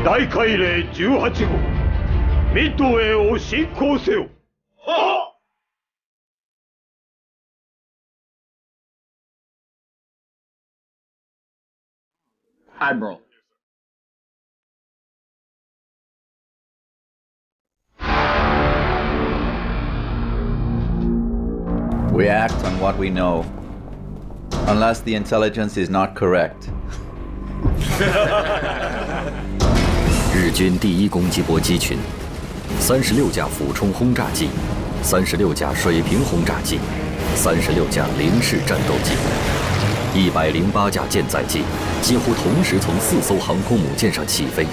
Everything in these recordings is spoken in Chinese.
大海嶺18号、ミッドウェイを進行せよ。はっ。Admiral. We act on what we know, unless the intelligence is not correct. 日军第一攻击波机群，36架俯冲轰炸机，36架水平轰炸机，36架零式战斗机，108架舰载机，几乎同时从4艘航空母舰上起飞。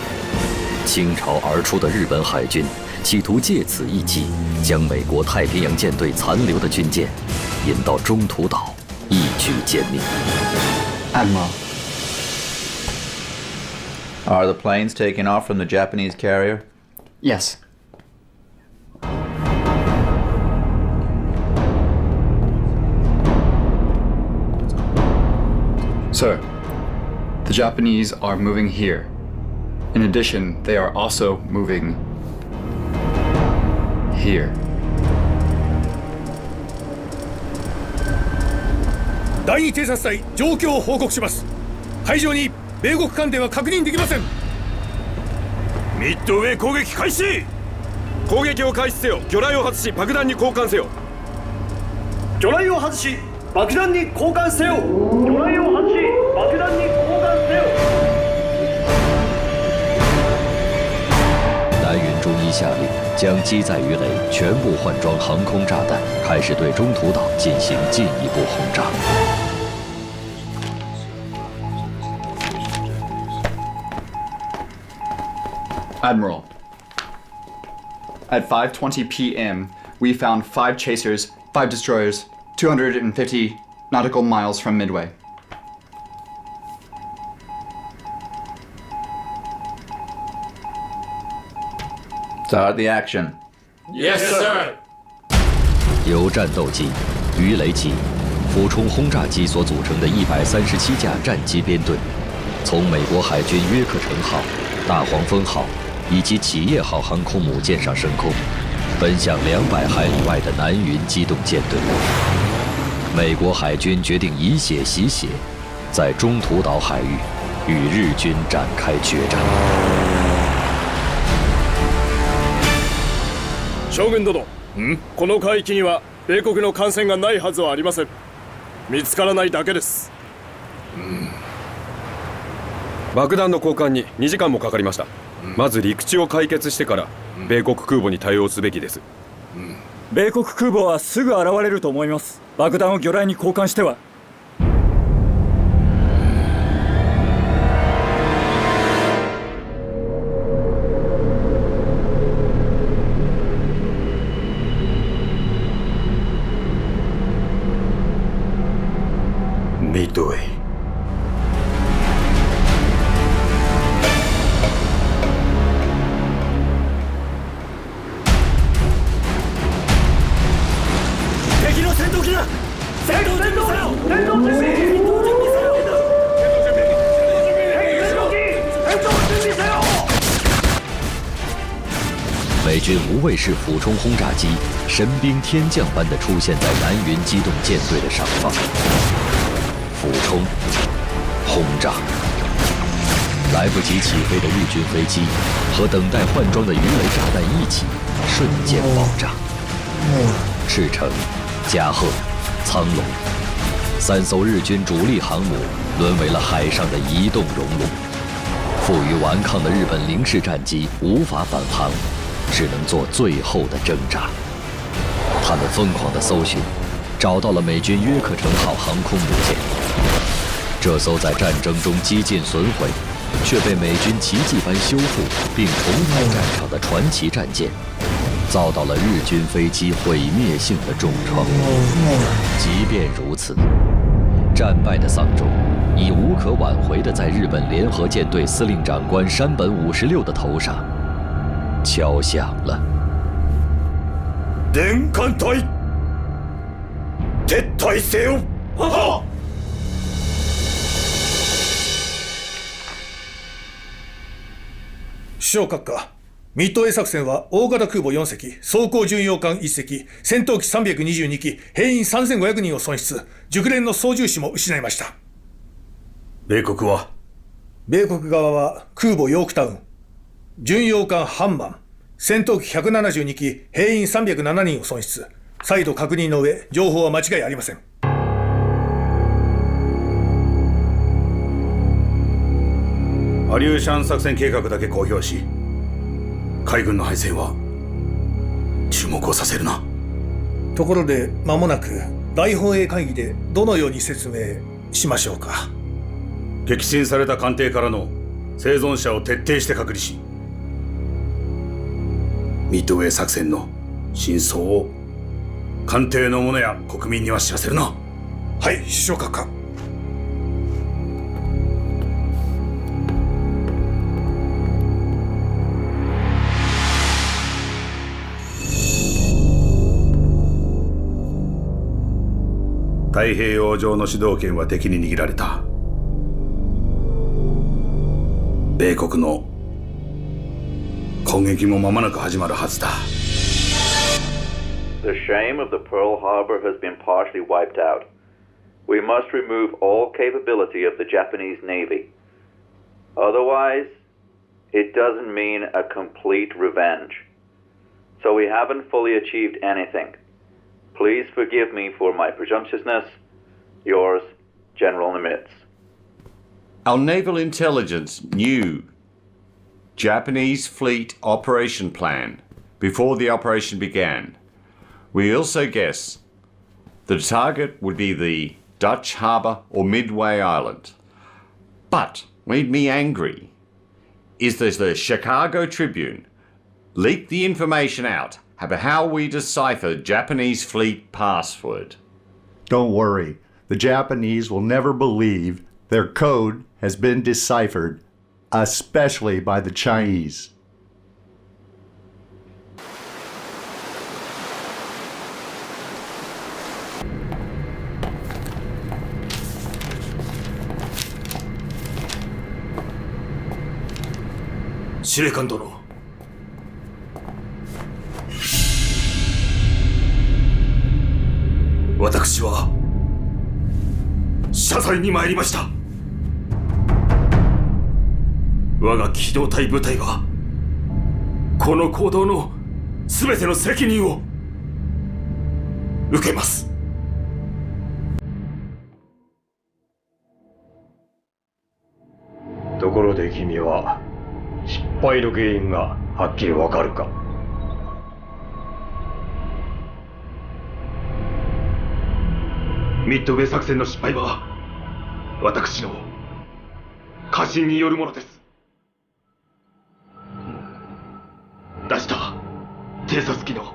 倾巢而出的日本海军企图借此一击，将美国太平洋舰队残留的军舰引到中途岛，一举歼灭。Admiral. Are the planes taking off from the Japanese carrier? Yes. Sir, the Japanese are moving here. In addition, they are also moving here. 第2偵察隊状況を報告します。海上に米国艦艇は確認できません。ミッドウェイ攻撃開始。攻撃を開始せよ。魚雷を外し爆弾に交換せよ。魚雷を外し爆弾に交換せよ。魚雷を外し爆弾に交換せよ。南云中医下令，将机载鱼雷全部换装航空炸弹，开始对中途岛进行进一步轰炸。Admiral. At 5:20 p.m., we found 5 chasers, 5 destroyers, 250 nautical miles from Midway. Start the action. Yes, sir. 由战斗机、鱼雷机、俯冲轰炸机所组成的137架战机编队，从美国海军约克城号、大黄蜂号以及企业号航空母舰上升空，奔向200海里外的南云机动舰队。美国海军决定以血洗血，在中途岛海域与日军展开决战。将軍殿、この海域には米国の艦船がないはずはありません。見つからないだけです。爆弾の交換に2時間もかかりました。まず陸地を解決してから米国空母に対応すべきです。米国空母はすぐ現れると思います。爆弾を魚雷に交換しては。ミッドウェイ。敵の戦闘機だ。戦闘準備せよ。戦闘準備。戦闘準備せよ。戦闘準備せよ。美军无畏式俯冲轰炸机神兵天降般地出现在南云机动舰队的上方。俯冲，轰炸，来不及起飞的日军飞机和等待换装的鱼雷炸弹一起，瞬间爆炸。赤城、加贺、苍龙3艘日军主力航母沦为了海上的移动熔炉。负隅顽抗的日本零式战机无法返航，只能做最后的挣扎。他们疯狂地搜寻，找到了美军约克城号航空母舰。这艘在战争中几近损毁，却被美军奇迹般修复并重返战场的传奇战舰，遭到了日军飞机毁灭性的重创。即便如此，战败的丧钟已无可挽回地在日本联合舰队司令长官山本56的头上敲响了。電艦隊撤退せよ。はっ。首相閣下、ミッドウェー作戦は大型空母4隻、装甲巡洋艦1隻、戦闘機322機、兵員3500人を損失、熟練の操縦士も失いました。米国は？米国側は空母ヨークタウン、巡洋艦ハンマン、戦闘機172機、兵員307人を損失。再度確認の上、情報は間違いありません。アリューシャン作戦計画だけ公表し、海軍の敗戦は注目をさせるな。ところで間もなく大本営会議でどのように説明しましょうか。撃沈された艦艇からの生存者を徹底して隔離し、ミッドウェー作戦の真相を艦艇の者や国民には知らせるな。はい、首相閣下。太平洋上の主導権は敵に握られた。米国の攻撃も間もなく始まるはずだ。The shame of the Pearl Harbor has been partially wiped out. We must remove all capability of the Japanese Navy. Otherwise, it doesn't mean a complete revenge. So we haven't fully achieved anything. Please forgive me for my presumptuousness. Yours, General Nimitz. Our naval intelligence knew Japanese fleet operation plan before the operation began. We also guess the target would be the Dutch harbour or Midway Island. But what made me angry is that the Chicago Tribune leaked the information out about how we decipher Japanese fleet password. Don't worry, the Japanese will never believe their code has been deciphered, especially by the Chinese. Shirekan殿、私は謝罪に参りました。我が機動隊部隊はこの行動の全ての責任を受けます。ところで君は失敗の原因がはっきりわかるか？ミッドウェー作戦の失敗は私の過信によるものです。出した偵察機の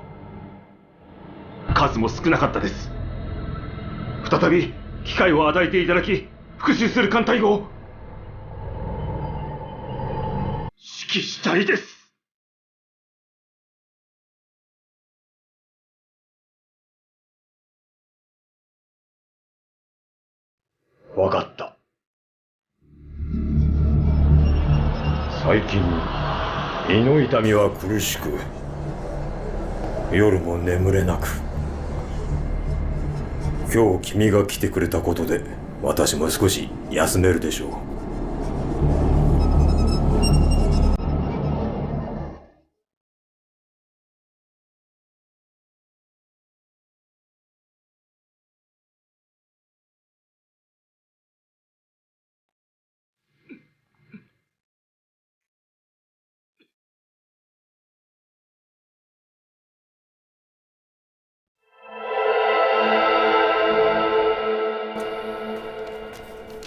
数も少なかったです。再び機会を与えていただき、復讐する艦隊を指揮したいです。わかった。最近胃の痛みは苦しく、夜も眠れなく。今日君が来てくれたことで私も少し休めるでしょう。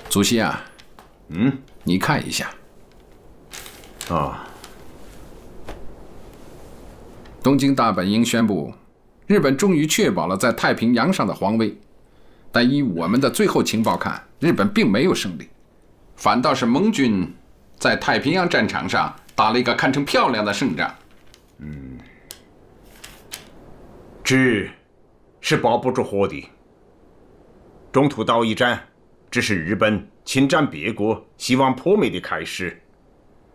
主席啊，你看一下。东京大本营宣布，日本终于确保了在太平洋上的皇威，但以我们的最后情报看，日本并没有胜利，反倒是盟军在太平洋战场上打了一个堪称漂亮的胜仗。纸是包不住火的。中途岛一战只是日本侵占别国希望破灭的开始，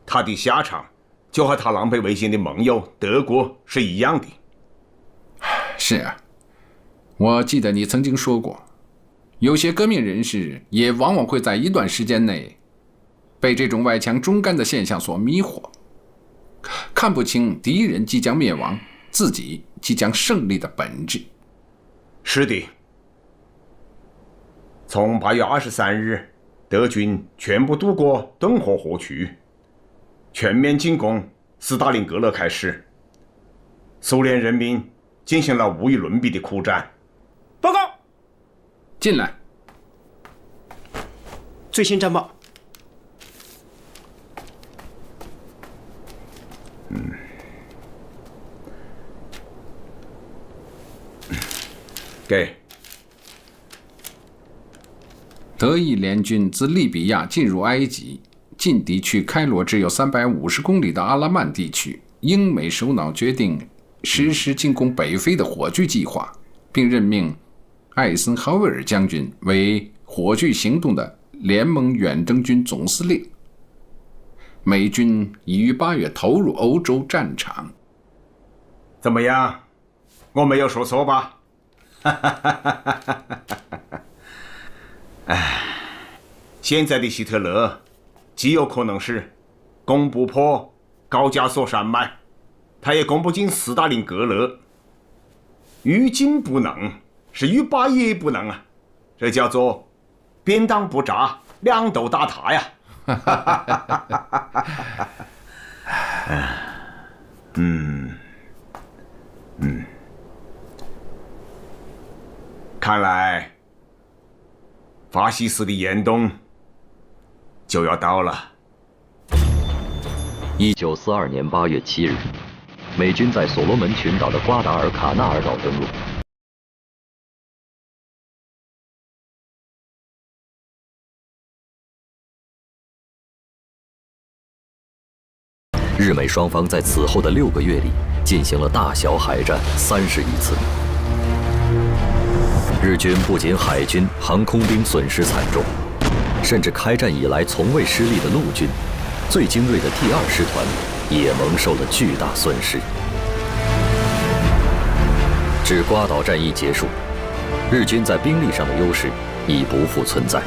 它的下场就和他狼狈为奸的盟友德国是一样的。是啊，我记得你曾经说过，有些革命人士也往往会在一段时间内被这种外强中干的现象所迷惑，看不清敌人即将灭亡，自己即将胜利的本质。是的，从8月23日德军全部渡过顿河河渠，全面进攻斯大林格勒开始，苏联人民进行了无与伦比的苦战。报告，进来。最新战报。给。德意联军自利比亚进入埃及，近敌距开罗只有350公里的阿拉曼地区，英美首脑决定实施进攻北非的火炬计划，并任命艾森豪威尔将军为火炬行动的联盟远征军总司令。美军已于8月投入欧洲战场。怎么样？我没有说错吧？现在的希特勒极有可能是攻不破高加索山脉，他也攻不进斯大林格勒。欲进不能，是欲罢也不能啊！这叫做便当不炸，两斗大塌呀！看来法西斯的严冬就要到了。1942年8月7日，美军在所罗门群岛的瓜达尔卡纳尔岛登陆。日美双方在此后的6个月里进行了大小海战30余次。日军不仅海军、航空兵损失惨重，甚至开战以来从未失利的陆军，最精锐的第2师团也蒙受了巨大损失。至瓜岛战役结束，日军在兵力上的优势已不复存在。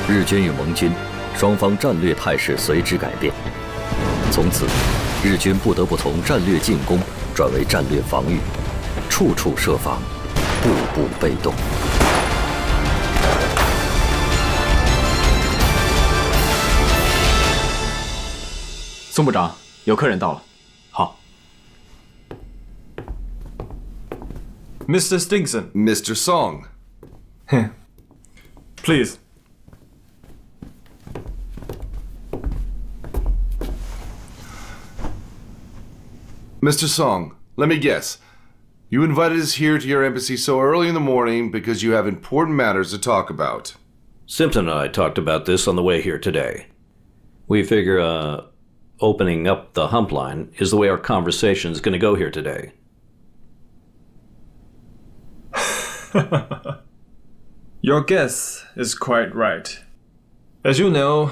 日军与盟军双方战略态势随之改变，从此，日军不得不从战略进攻转为战略防御，处处设防，步步被动。宋部长，有客人到了。好。Mr. Stingson. Mr. Song. Please. Mr. Song, let me guess. You invited us here to your embassy so early in the morning because you have important matters to talk about. Simpson and I talked about this on the way here today. We figure, opening up the hump line is the way our conversation's going to go here today. Your guess is quite right. As you know,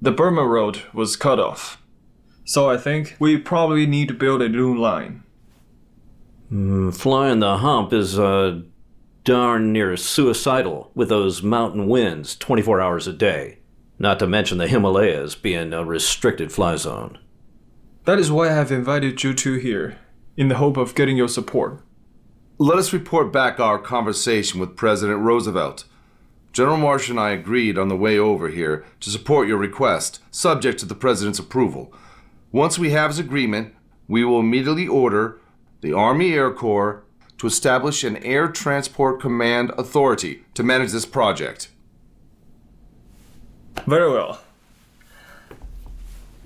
the Burma Road was cut off. So I think we probably need to build a new line. Flying the hump is darn near suicidal with those mountain winds 24 hours a day. Not to mention the Himalayas being a restricted fly zone. That is why I have invited you two here, in the hope of getting your support. Let us report back our conversation with President Roosevelt. General Marsh and I agreed on the way over here to support your request, subject to the President's approval. Once we have his agreement, we will immediately order the Army Air Corps to establish an Air Transport Command Authority to manage this project. Very well.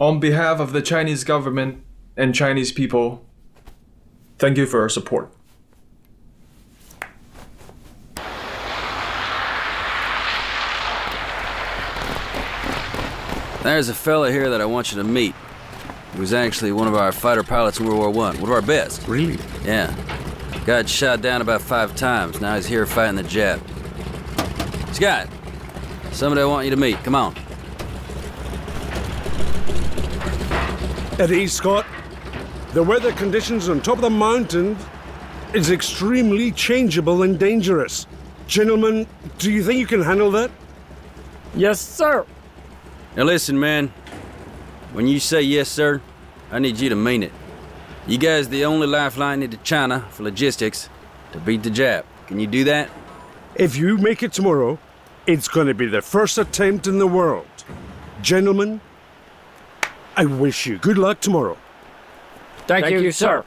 On behalf of the Chinese government and Chinese people, thank you for your support. There's a fella here that I want you to meet. He was actually one of our fighter pilots in World War I, one of our best. Really? Yeah. Got shot down about 5 times. Now he's here fighting the Jap. Scott, somebody I want you to meet. Come on. Eddie, Scott, the weather conditions on top of the mountain is extremely changeable and dangerous. Gentlemen, do you think you can handle that? Yes, sir. Now listen, man. When you say yes, sir, I need you to mean it. You guys the only lifeline into China for logistics to beat the Jap. Can you do that? If you make it tomorrow, it's going to be the first attempt in the world. Gentlemen, I wish you good luck tomorrow. Thank you, sir.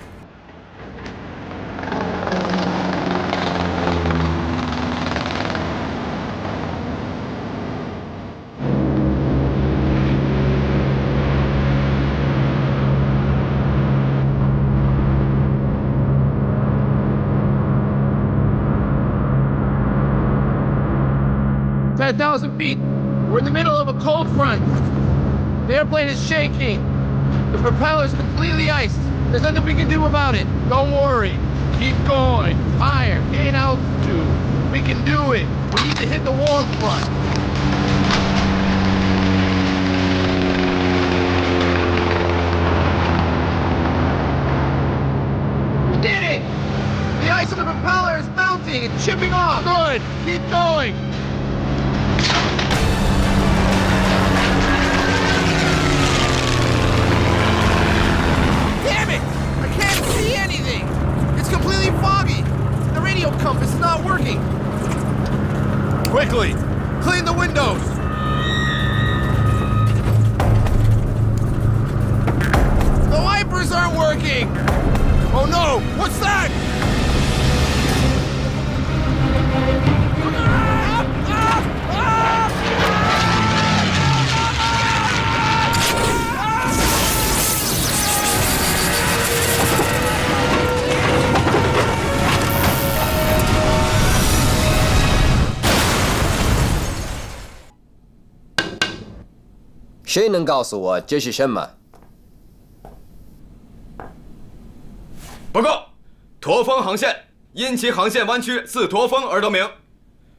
10,000 feet. We're in the middle of a cold front. The airplane is shaking. The propeller's completely iced. There's nothing we can do about it. Don't worry. Keep going. Higher. Gain altitude. We can do it. We need to hit the warm front. We did it! The ice on the propeller is melting. It's chipping off. Good. Keep going. Damn it! I can't see anything! It's completely foggy! The radio compass is not working! Quickly! Clean the windows! The wipers aren't working! Oh no! What's that?谁能告诉我这是什么？报告，驼峰航线因其航线弯曲似驼峰而得名。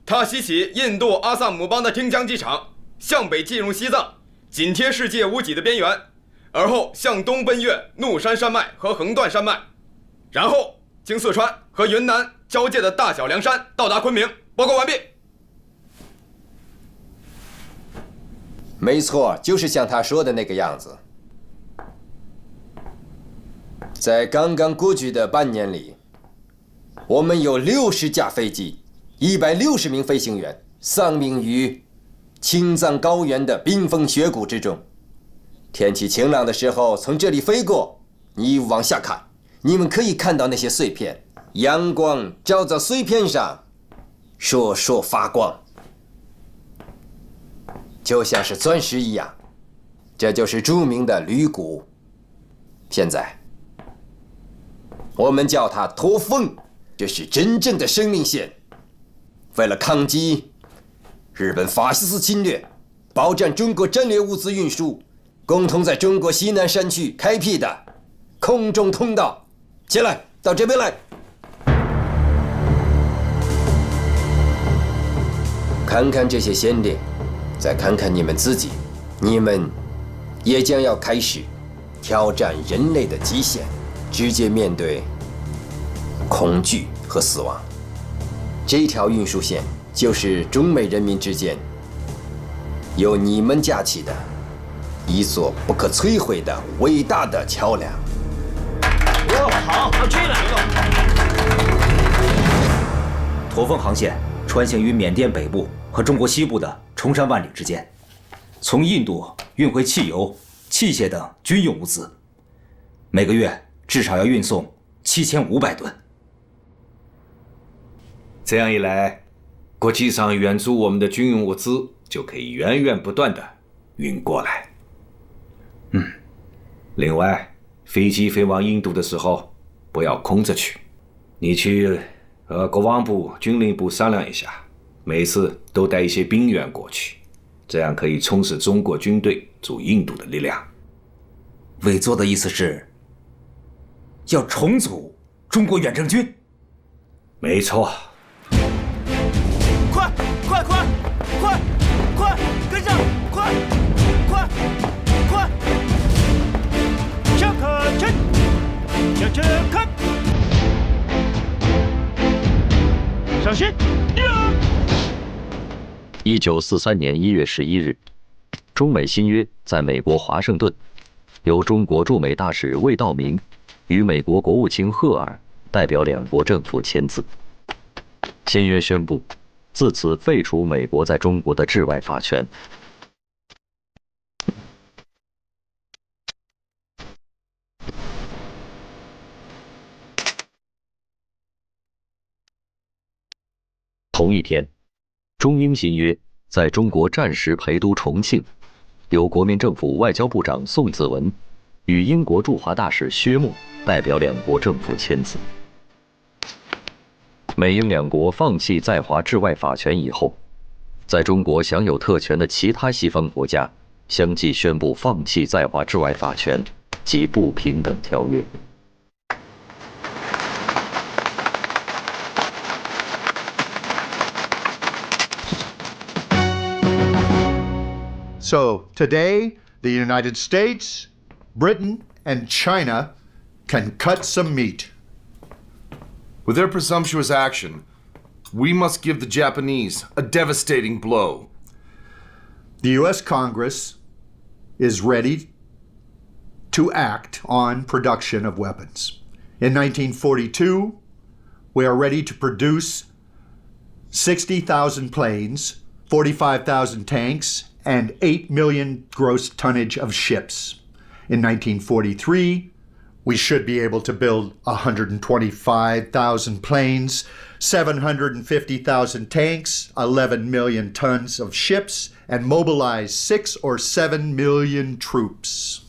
它西起印度阿萨姆邦的汀江机场，向北进入西藏，紧贴世界屋脊的边缘，而后向东奔越怒山山脉和横断山脉，然后经四川和云南交界的大小凉山到达昆明。报告完毕。没错，就是像他说的那个样子。在刚刚过去的半年里，我们有60架飞机，160名飞行员丧命于青藏高原的冰封雪谷之中。天气晴朗的时候，从这里飞过，你往下看，你们可以看到那些碎片，阳光照在碎片上，烁烁发光。就像是钻石一样，这就是著名的铝谷。现在，我们叫它驼峰，这是真正的生命线。为了抗击日本法西斯侵略，保障中国战略物资运输，共同在中国西南山区开辟的空中通道。起来，到这边来。看看这些先烈。再看看你们自己，你们也将要开始挑战人类的极限，直接面对恐惧和死亡。这条运输线就是中美人民之间由你们架起的一座不可摧毁的伟大的桥梁。好，我追了。驼峰航线穿行于缅甸北部和中国西部的崇山万里之间，从印度运回汽油、器械等军用物资，每个月至少要运送7500吨。这样一来，国际上援助我们的军用物资就可以源源不断地运过来。另外，飞机飞往印度的时候不要空着去，你去和国防部、军令部商量一下。每次都带一些兵员过去，这样可以充实中国军队驻印度的力量。委座的意思是要重组中国远征军？没错。快跟上！快！ 1943年1月11日，中美新约在美国华盛顿，由中国驻美大使魏道明与美国国务卿赫尔代表两国政府签字。新约宣布，自此废除美国在中国的治外法权。同一天，中英新约在中国暂时陪都重庆，由国民政府外交部长宋子文与英国驻华大使薛默代表两国政府签字。美英两国放弃在华治外法权以后，在中国享有特权的其他西方国家相继宣布放弃在华治外法权及不平等条约。So today, the United States, Britain, and China can cut some meat. With their presumptuous action, we must give the Japanese a devastating blow. The U.S. Congress is ready to act on production of weapons. In 1942, we are ready to produce 60,000 planes, 45,000 tanks, and 8 million gross tonnage of ships. In 1943, we should be able to build 125,000 planes, 750,000 tanks, 11 million tons of ships, and mobilize 6 or 7 million troops.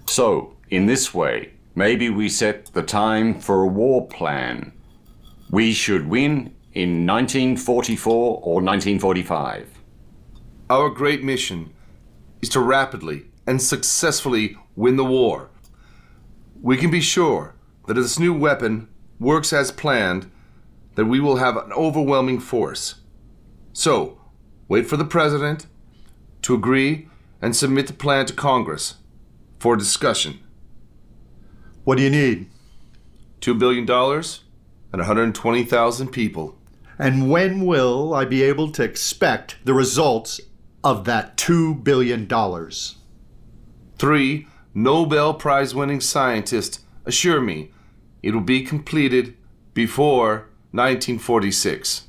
So, in this way, maybe we set the time for a war plan. We should win in 1944 or 1945. Our great mission is to rapidly and successfully win the war. We can be sure that if this new weapon works as planned, that we will have an overwhelming force. So, wait for the President to agree and submit the plan to Congress for discussion. What do you need? $2 billion and 120,000 people. And when will I be able to expect the results of that $2 billion? 3 Nobel Prize-winning scientists assure me it will be completed before 1946.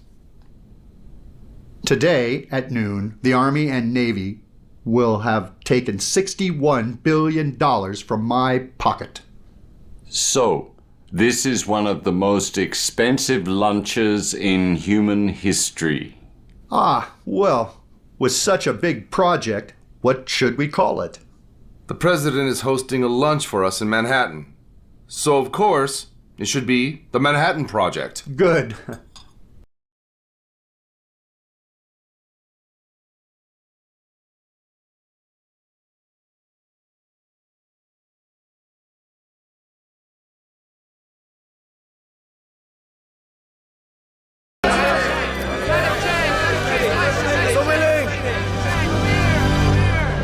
Today, at noon, the Army and Navy will have taken $61 billion from my pocket. So, this is one of the most expensive lunches in human history. Well, with such a big project, what should we call it? The President is hosting a lunch for us in Manhattan. So, of course, it should be the Manhattan Project. Good.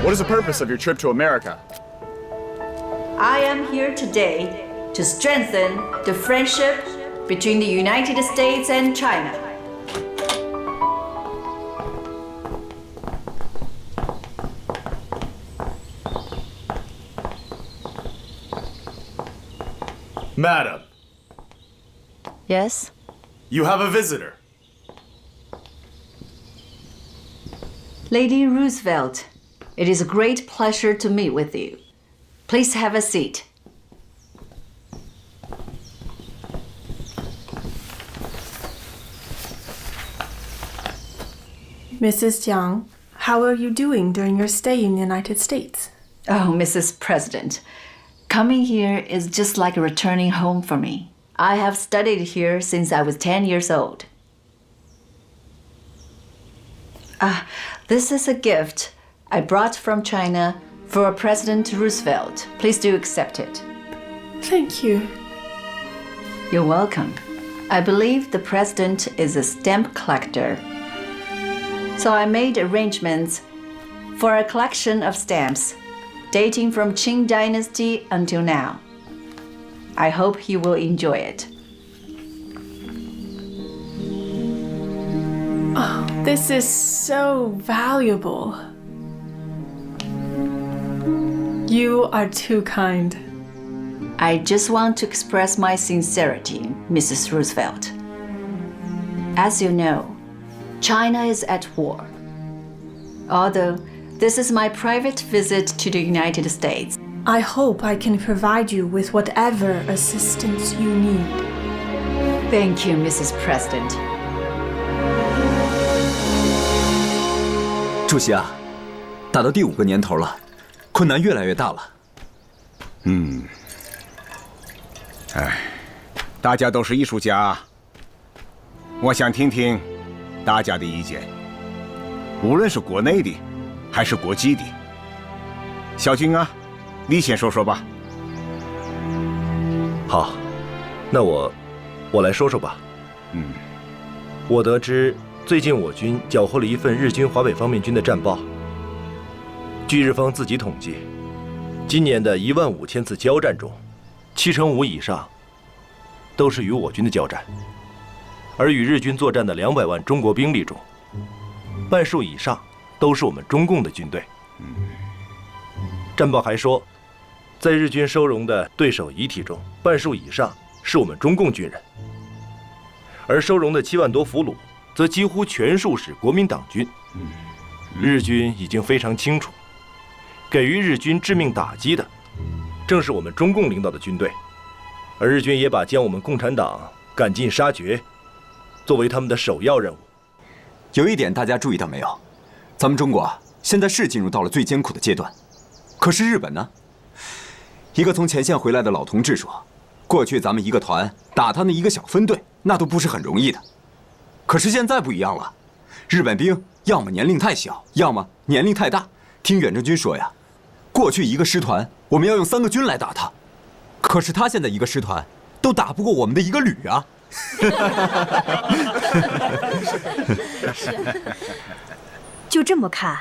What is the purpose of your trip to America? I am here today to strengthen the friendship between the United States and China. Madam, Yes? you have a visitor. Lady Roosevelt, it is a great pleasure to meet with you. Please have a seat. Mrs. Jiang, how are you doing during your stay in the United States? Oh, Mrs. President, coming here is just like returning home for me. I have studied here since I was 10 years old. This is a gift I brought from China for President Roosevelt. Please do accept it. Thank you. You're welcome. I believe the president is a stamp collector. So I made arrangements for a collection of stamps dating from Qing Dynasty until now. I hope you will enjoy it. Oh. This is so valuable. You are too kind. I just want to express my sincerity, Mrs. Roosevelt. As you know, China is at war. Although this is my private visit to the United States, I hope I can provide you with whatever assistance you need. Thank you, Mrs. President. 主席啊，打到第5个年头了，困难越来越大了。大家都是艺术家，我想听听大家的意见，无论是国内的还是国际的。小军啊，你先说说吧。好，那我来说说吧。我得知最近我军缴获了一份日军华北方面军的战报。据日方自己统计，今年的15000次交战中，75%以上都是与我军的交战，而与日军作战的200万中国兵力中，半数以上都是我们中共的军队。战报还说，在日军收容的对手遗体中，半数以上是我们中共军人，而收容的7万多俘虏，则几乎全数是国民党军。日军已经非常清楚，给予日军致命打击的，正是我们中共领导的军队，而日军也把将我们共产党赶尽杀绝，作为他们的首要任务。有一点大家注意到没有？咱们中国啊，现在是进入到了最艰苦的阶段，可是日本呢？一个从前线回来的老同志说，过去咱们一个团打他们一个小分队，那都不是很容易的。可是现在不一样了，日本兵要么年龄太小，要么年龄太大。听远征军说呀，过去一个师团我们要用3个军来打他，可是他现在一个师团都打不过我们的一个旅啊。就这么看，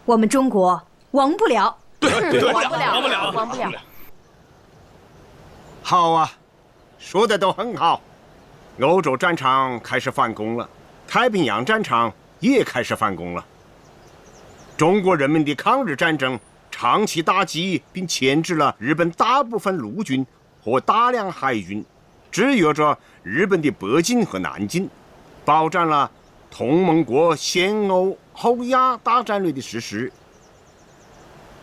我们中国亡不了。对，亡不了。好啊，说的都很好。欧洲战场开始反攻了，太平洋战场也开始反攻了。中国人民的抗日战争长期打击并牵制了日本大部分陆军和大量海军，制约着日本的北进和南进，保障了同盟国先欧后亚大战略的实施。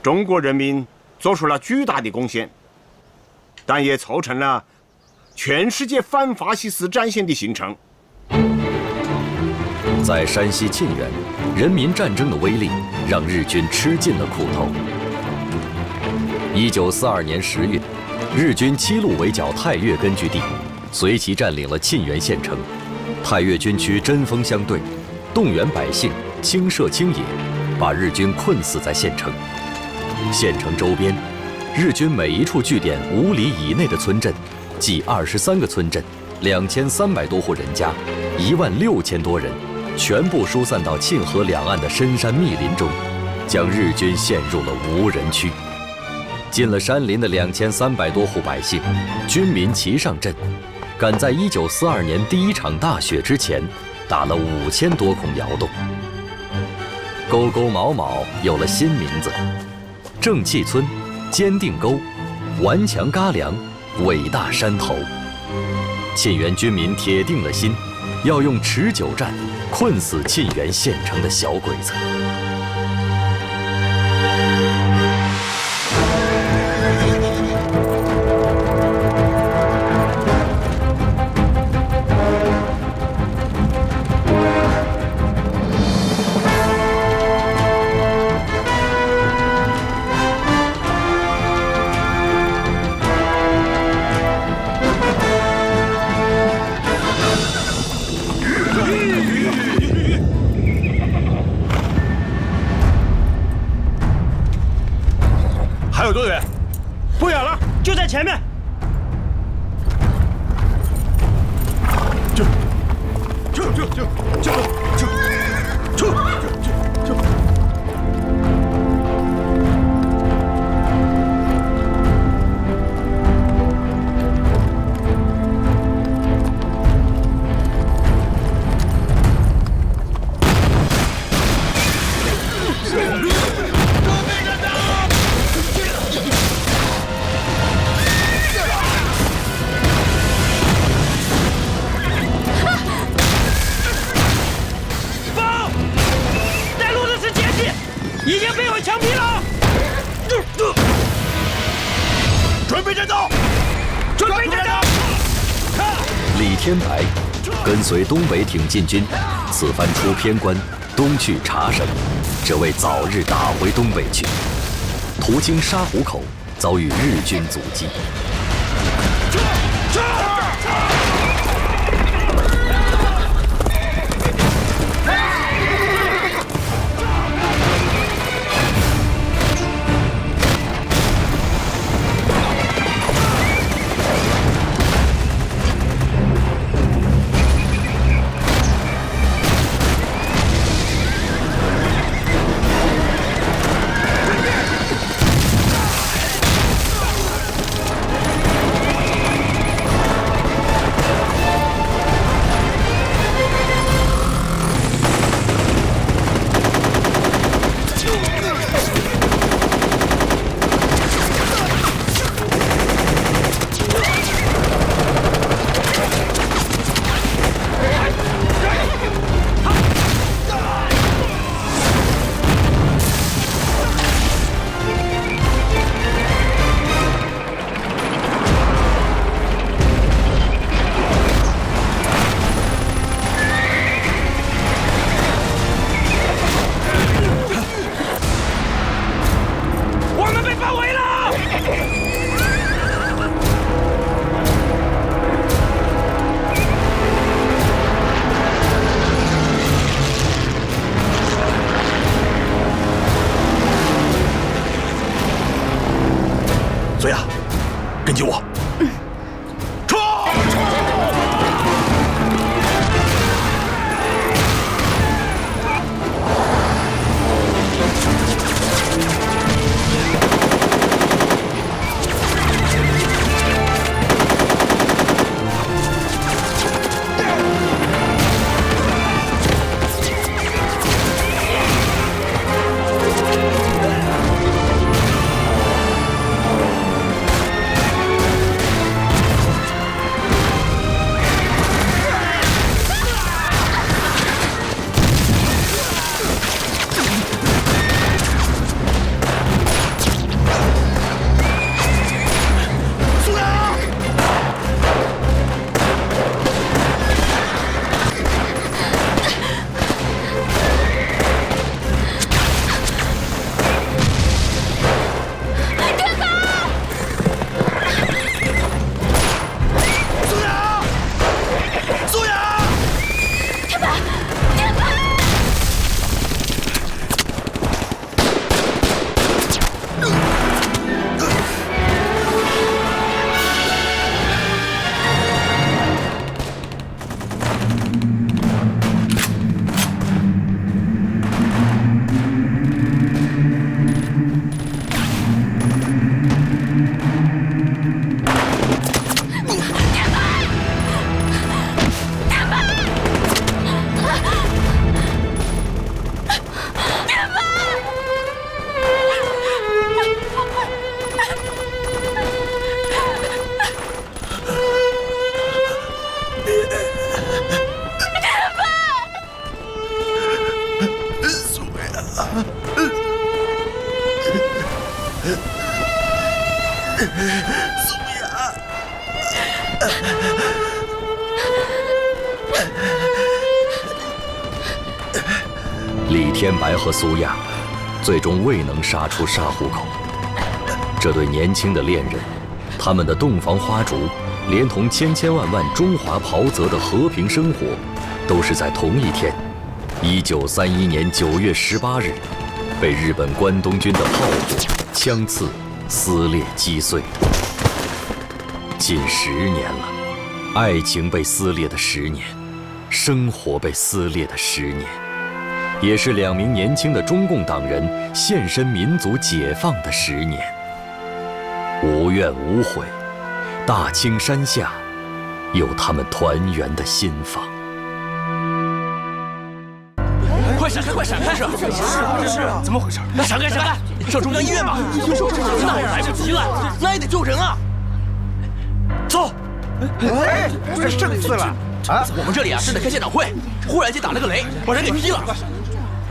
中国人民做出了巨大的贡献，但也促成了全世界反法西斯战线的形成。在山西沁源，人民战争的威力让日军吃尽了苦头。1942年10月，日军7路围剿太岳根据地，随即占领了沁源县城。太岳军区针锋相对，动员百姓，轻射轻野，把日军困死在县城。县城周边，日军每一处据点5里以内的村镇，计23个村镇，2300多户人家，16000多人，全部疏散到沁河两岸的深山密林中，将日军陷入了无人区。进了山林的2300多户百姓，军民齐上阵，赶在1942年第一场大雪之前，打了5000多孔窑洞。沟沟卯卯有了新名字：正气村、坚定沟、顽强嘎梁、伟大山头。沁源军民铁定了心，要用持久战困死沁源县城的小鬼子。还有多远？不远了，就在前面。天白跟随东北挺进军，此番出偏关，东去茶省，只为早日打回东北去。途经沙湖口，遭遇日军阻击。左亚，跟紧我。李天白和苏亚最终未能杀出沙湖口。这对年轻的恋人，他们的洞房花烛，连同千千万万中华袍泽的和平生活，都是在同一天，1931年9月18日，被日本关东军的炮火、枪刺撕裂击碎的。近10年了，爱情被撕裂的10年，生活被撕裂的10年，也是2名年轻的中共党人献身民族解放的10年。无怨无悔，大青山下，有他们团圆的心房。快闪开！快闪开！是，怎么回事？闪开！上中央医院吧！那也来不及了，那也得救人啊！走！哎，这胜次了啊！我们这里啊正在开县长会，忽然间打了个雷，把人给劈了。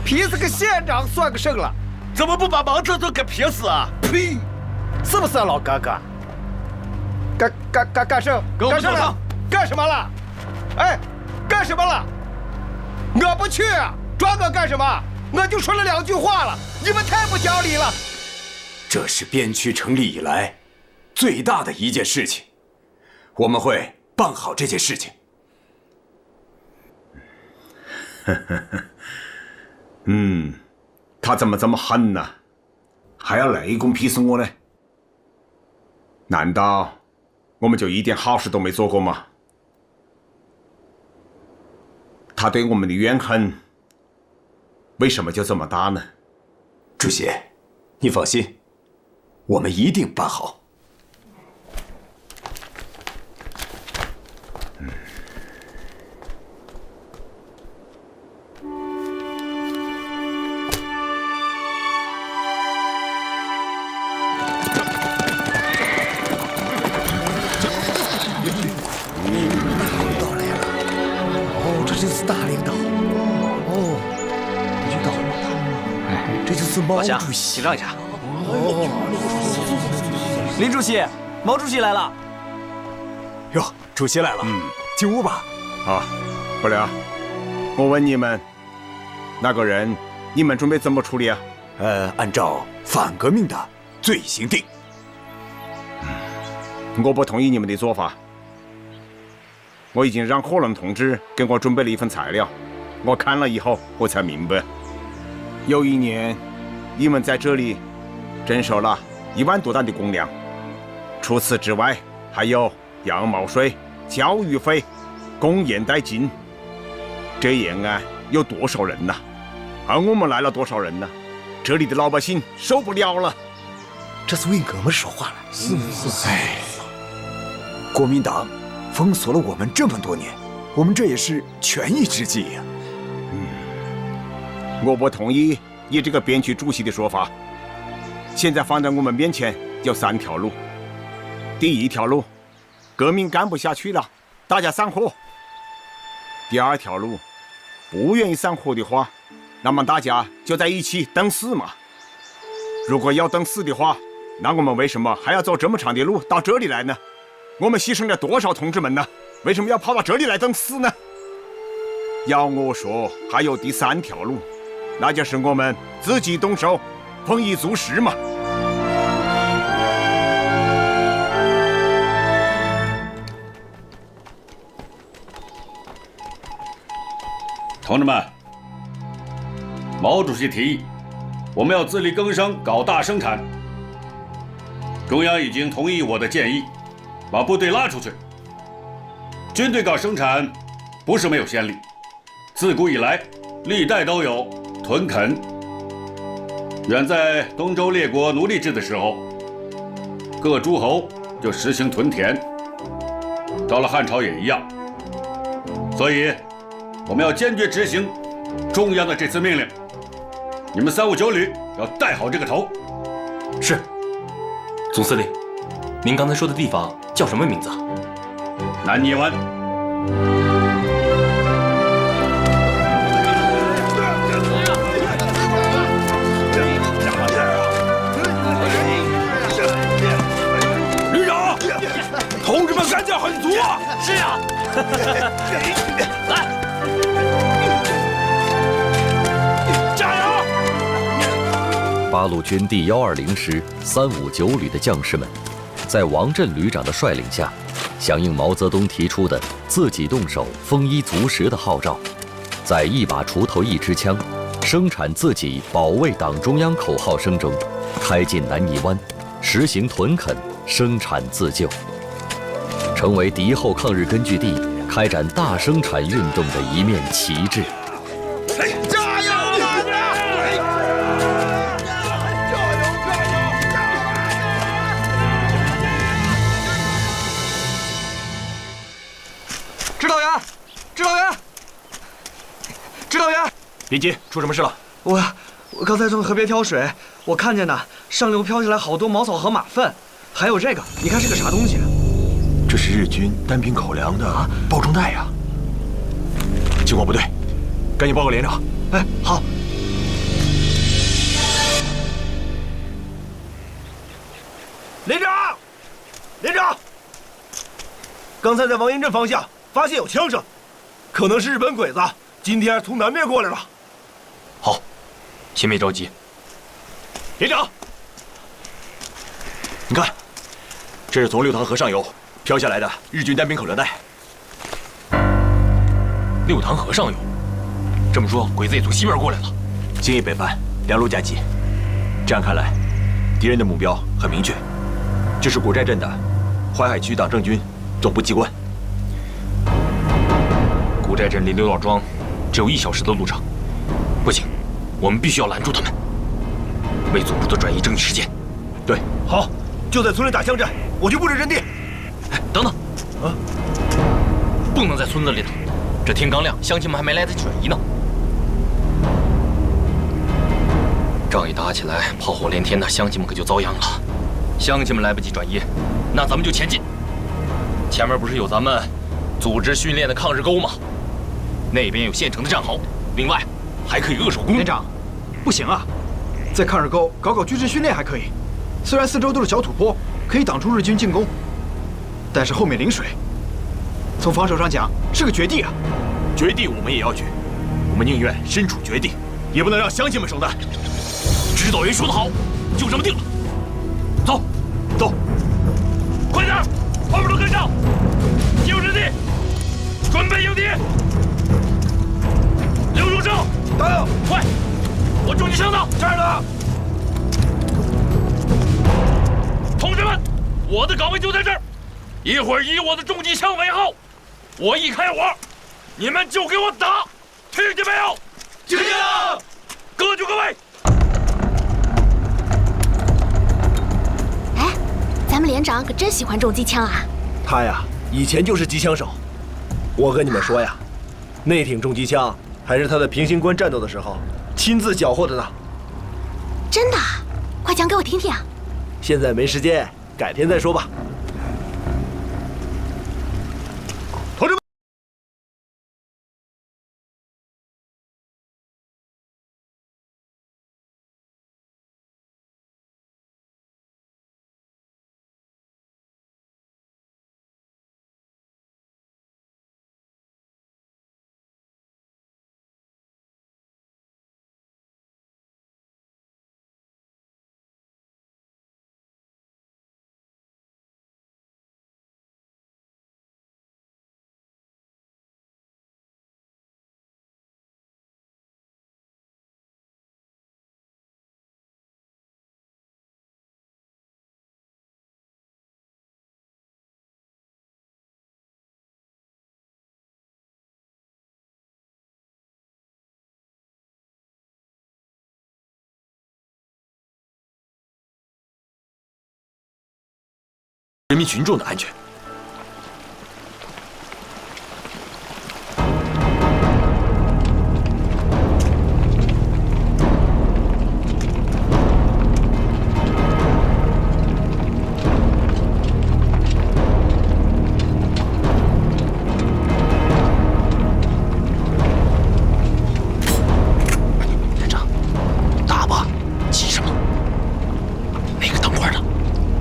劈死个县长算个甚了？怎么不把王特总给劈死啊？呸！是不是啊，老哥哥？干什么？干什么了？哎，干什么了？我不去啊！抓我干什么？我就说了2句话了，你们太不讲理了。这是边区成立以来最大的一件事情，我们会办好这件事情。他怎么这么狠呢？还要内功批死我呢？难道我们就一点好事都没做过吗？他对我们的怨恨为什么就这么大呢？主席，你放心，我们一定办好。毛主席，请让一下。林主席，毛主席来了。哟，主席来了，进屋吧。好，不了。我问你们，那个人，你们准备怎么处理啊？按照反革命的罪行定。我不同意你们的做法。我已经让霍伦同志给我准备了一份材料，我看了以后，我才明白，有一年。你们在这里征收了1万多担的公粮，除此之外，还有羊毛税、教育费、公盐代金。这样啊，有多少人呐？而我们来了多少人呢？这里的老百姓受不了了。这是为我们说话了。是。哎，国民党封锁了我们这么多年，我们这也是权宜之计呀。我不同意。以这个边区主席的说法，现在放在我们面前有3条路。第1条路，革命干不下去了，大家散伙。第2条路，不愿意散伙的话，那么大家就在一起等死嘛。如果要等死的话，那我们为什么还要走这么长的路到这里来呢？我们牺牲了多少同志们呢？为什么要跑到这里来等死呢？要我说，还有第3条路。那就是我们自己动手，丰衣足食嘛。同志们，毛主席提议，我们要自力更生，搞大生产。中央已经同意我的建议，把部队拉出去。军队搞生产不是没有先例，自古以来，历代都有。屯垦，远在东周列国奴隶制的时候，各诸侯就实行屯田，到了汉朝也一样。所以，我们要坚决执行中央的这次命令。你们359旅要带好这个头。是，总司令，您刚才说的地方叫什么名字啊？南泥湾。同志们干劲很足啊！是啊，来，加油！8路军第120师359旅的将士们，在王震旅长的率领下，响应毛泽东提出的自己动手、丰衣足食的号召，在一把锄头一支枪，生产自己保卫党中央口号声中，开进南泥湾，实行屯垦，生产自救。成为敌后抗日根据地开展大生产运动的一面旗帜。加油！指导员，指导员，指导员，别急，出什么事了？我刚才从河边挑水，我看见呢，上流飘下来好多茅草和马粪，还有这个，你看是个啥东西？这是日军单兵口粮的包装袋呀！经过部队，赶紧报告连长。哎，好。连长，连长，刚才在王营镇方向发现有枪声，可能是日本鬼子，今天从南面过来了。好，先别着急。连长，你看，这是从六塘河上游飘下来的日军单兵口粮袋。六塘河上游，这么说，鬼子也从西边过来了。京义北翻，两路夹击。这样看来，敌人的目标很明确，就是古寨镇的淮海区党政军总部机关。古寨镇离刘老庄只有1小时的路程，不行，我们必须要拦住他们，为总部的转移争取时间。对，好，就在村里打枪战，我去布置阵地。哎，等等，不能在村子里打，这天刚亮，乡亲们还没来得及转移呢。仗一打起来，炮火连天的，乡亲们可就遭殃了。乡亲们来不及转移，那咱们就前进。前面不是有咱们组织训练的抗日沟吗？那边有现成的战壕，另外还可以扼守公路。连长，不行啊，在抗日沟搞军事训练还可以，虽然四周都是小土坡，可以挡住日军进攻，但是后面临水，从防守上讲是个绝地啊。绝地我们也要去，我们宁愿身处绝地，也不能让乡亲们受难。指导员说得好，就这么定了。走，走，快点，后面都跟上，进入阵地，准备迎敌。刘荣胜，答应，快，我重机枪呢？这儿呢。同志们，我的岗位就在这儿，一会儿以我的重机枪为号，我一开火，你们就给我打，听见没有？听见了。各就各位。哎，咱们连长可真喜欢重机枪啊！他呀，以前就是机枪手。我跟你们说呀，那挺重机枪还是他在平型关战斗的时候亲自缴获的呢。真的？快讲给我听听。现在没时间，改天再说吧。同志们，人民群众的安全。连长，打吧，急什么？那个当官的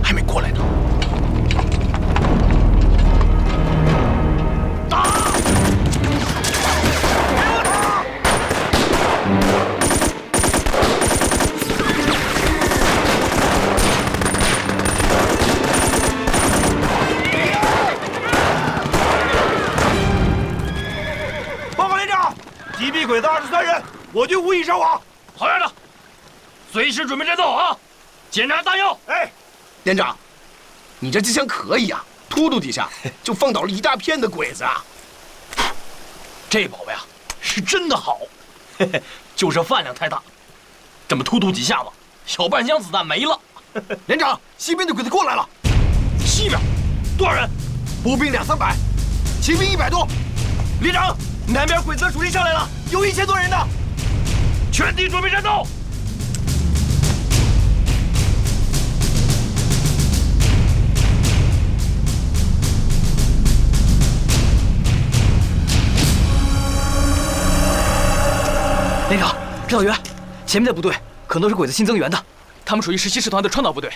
还没过来呢。击毙鬼子23人，我军无一伤亡。好样的！随时准备战斗啊！检查弹药。哎，连长，你这机枪可以啊，突突几下就放倒了一大片的鬼子啊！这宝贝啊，是真的好，嘿嘿，就是饭量太大，这么突几下子，小半箱子弹没了。连长，西边的鬼子过来了。西边多少人？步兵200-300，骑兵100多。连长，南边鬼子的主力上来了，有1000多人呢。全体准备战斗！连长，指导员，前面的部队可能是鬼子新增援的，他们属于17师团的川岛部队。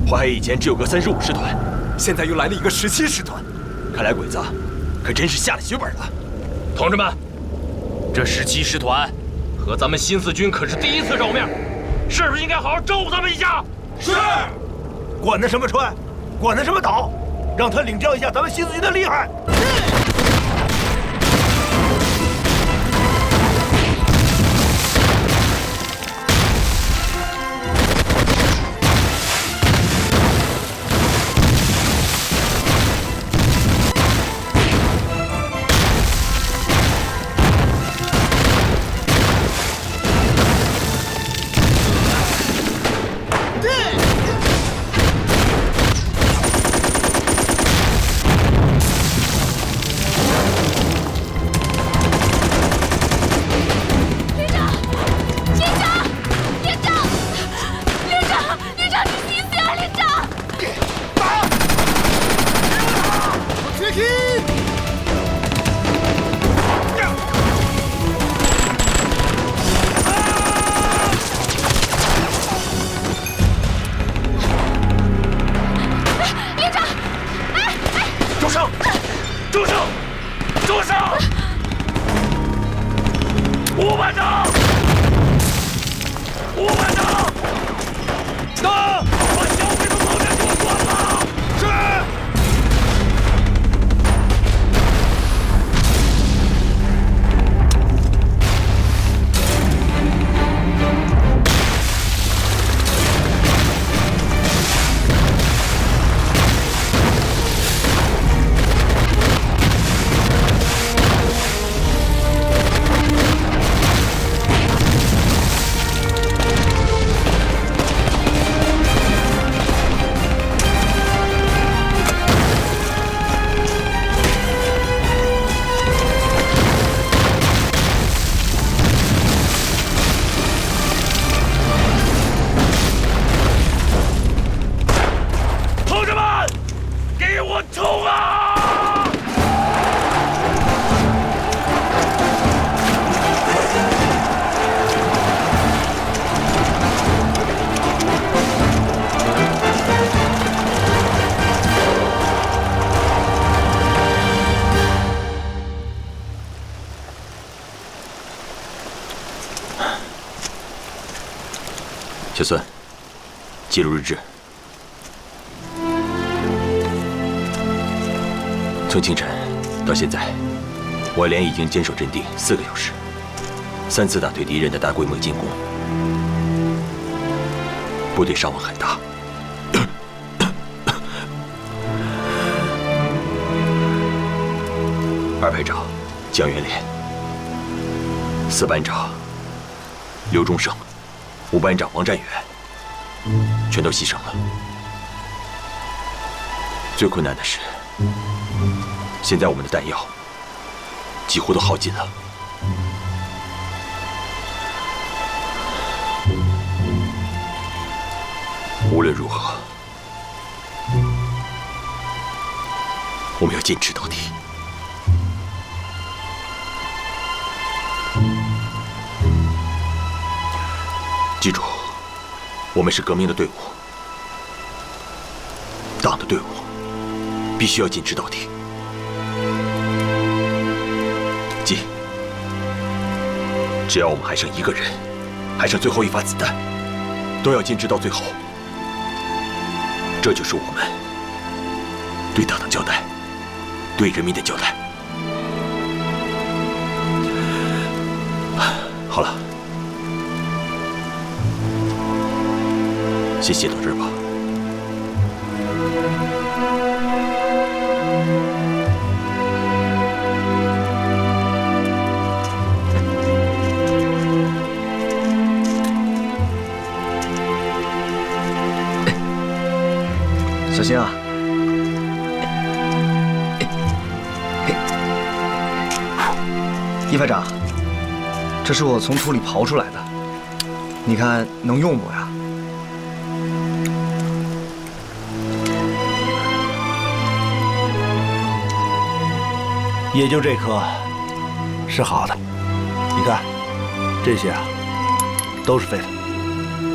淮海以前只有个35师团，现在又来了一个17师团，看来鬼子可真是下了血本了。同志们，这17师团和咱们新四军可是第一次照面，是不是应该好好招呼他们一下？是。管他什么川，管他什么岛，让他领教一下咱们新四军的厉害。小孙，记录日志。从清晨到现在，外联已经坚守阵地4个小时，3次打退敌人的大规模进攻，部队伤亡很大。2排长江元烈，4班长刘忠胜，5班长王占元，全都牺牲了。最困难的是，现在我们的弹药几乎都耗尽了。无论如何，我们要坚持到底。记住，我们是革命的队伍，党的队伍，必须要坚持到底。记，只要我们还剩1个人，还剩最后1发子弹，都要坚持到最后。这就是我们对党的交代，对人民的交代。好了，先写到这儿吧。小心啊！一排长，这是我从土里刨出来的，你看能用不呀？也就这颗是好的，你看，这些啊都是废的。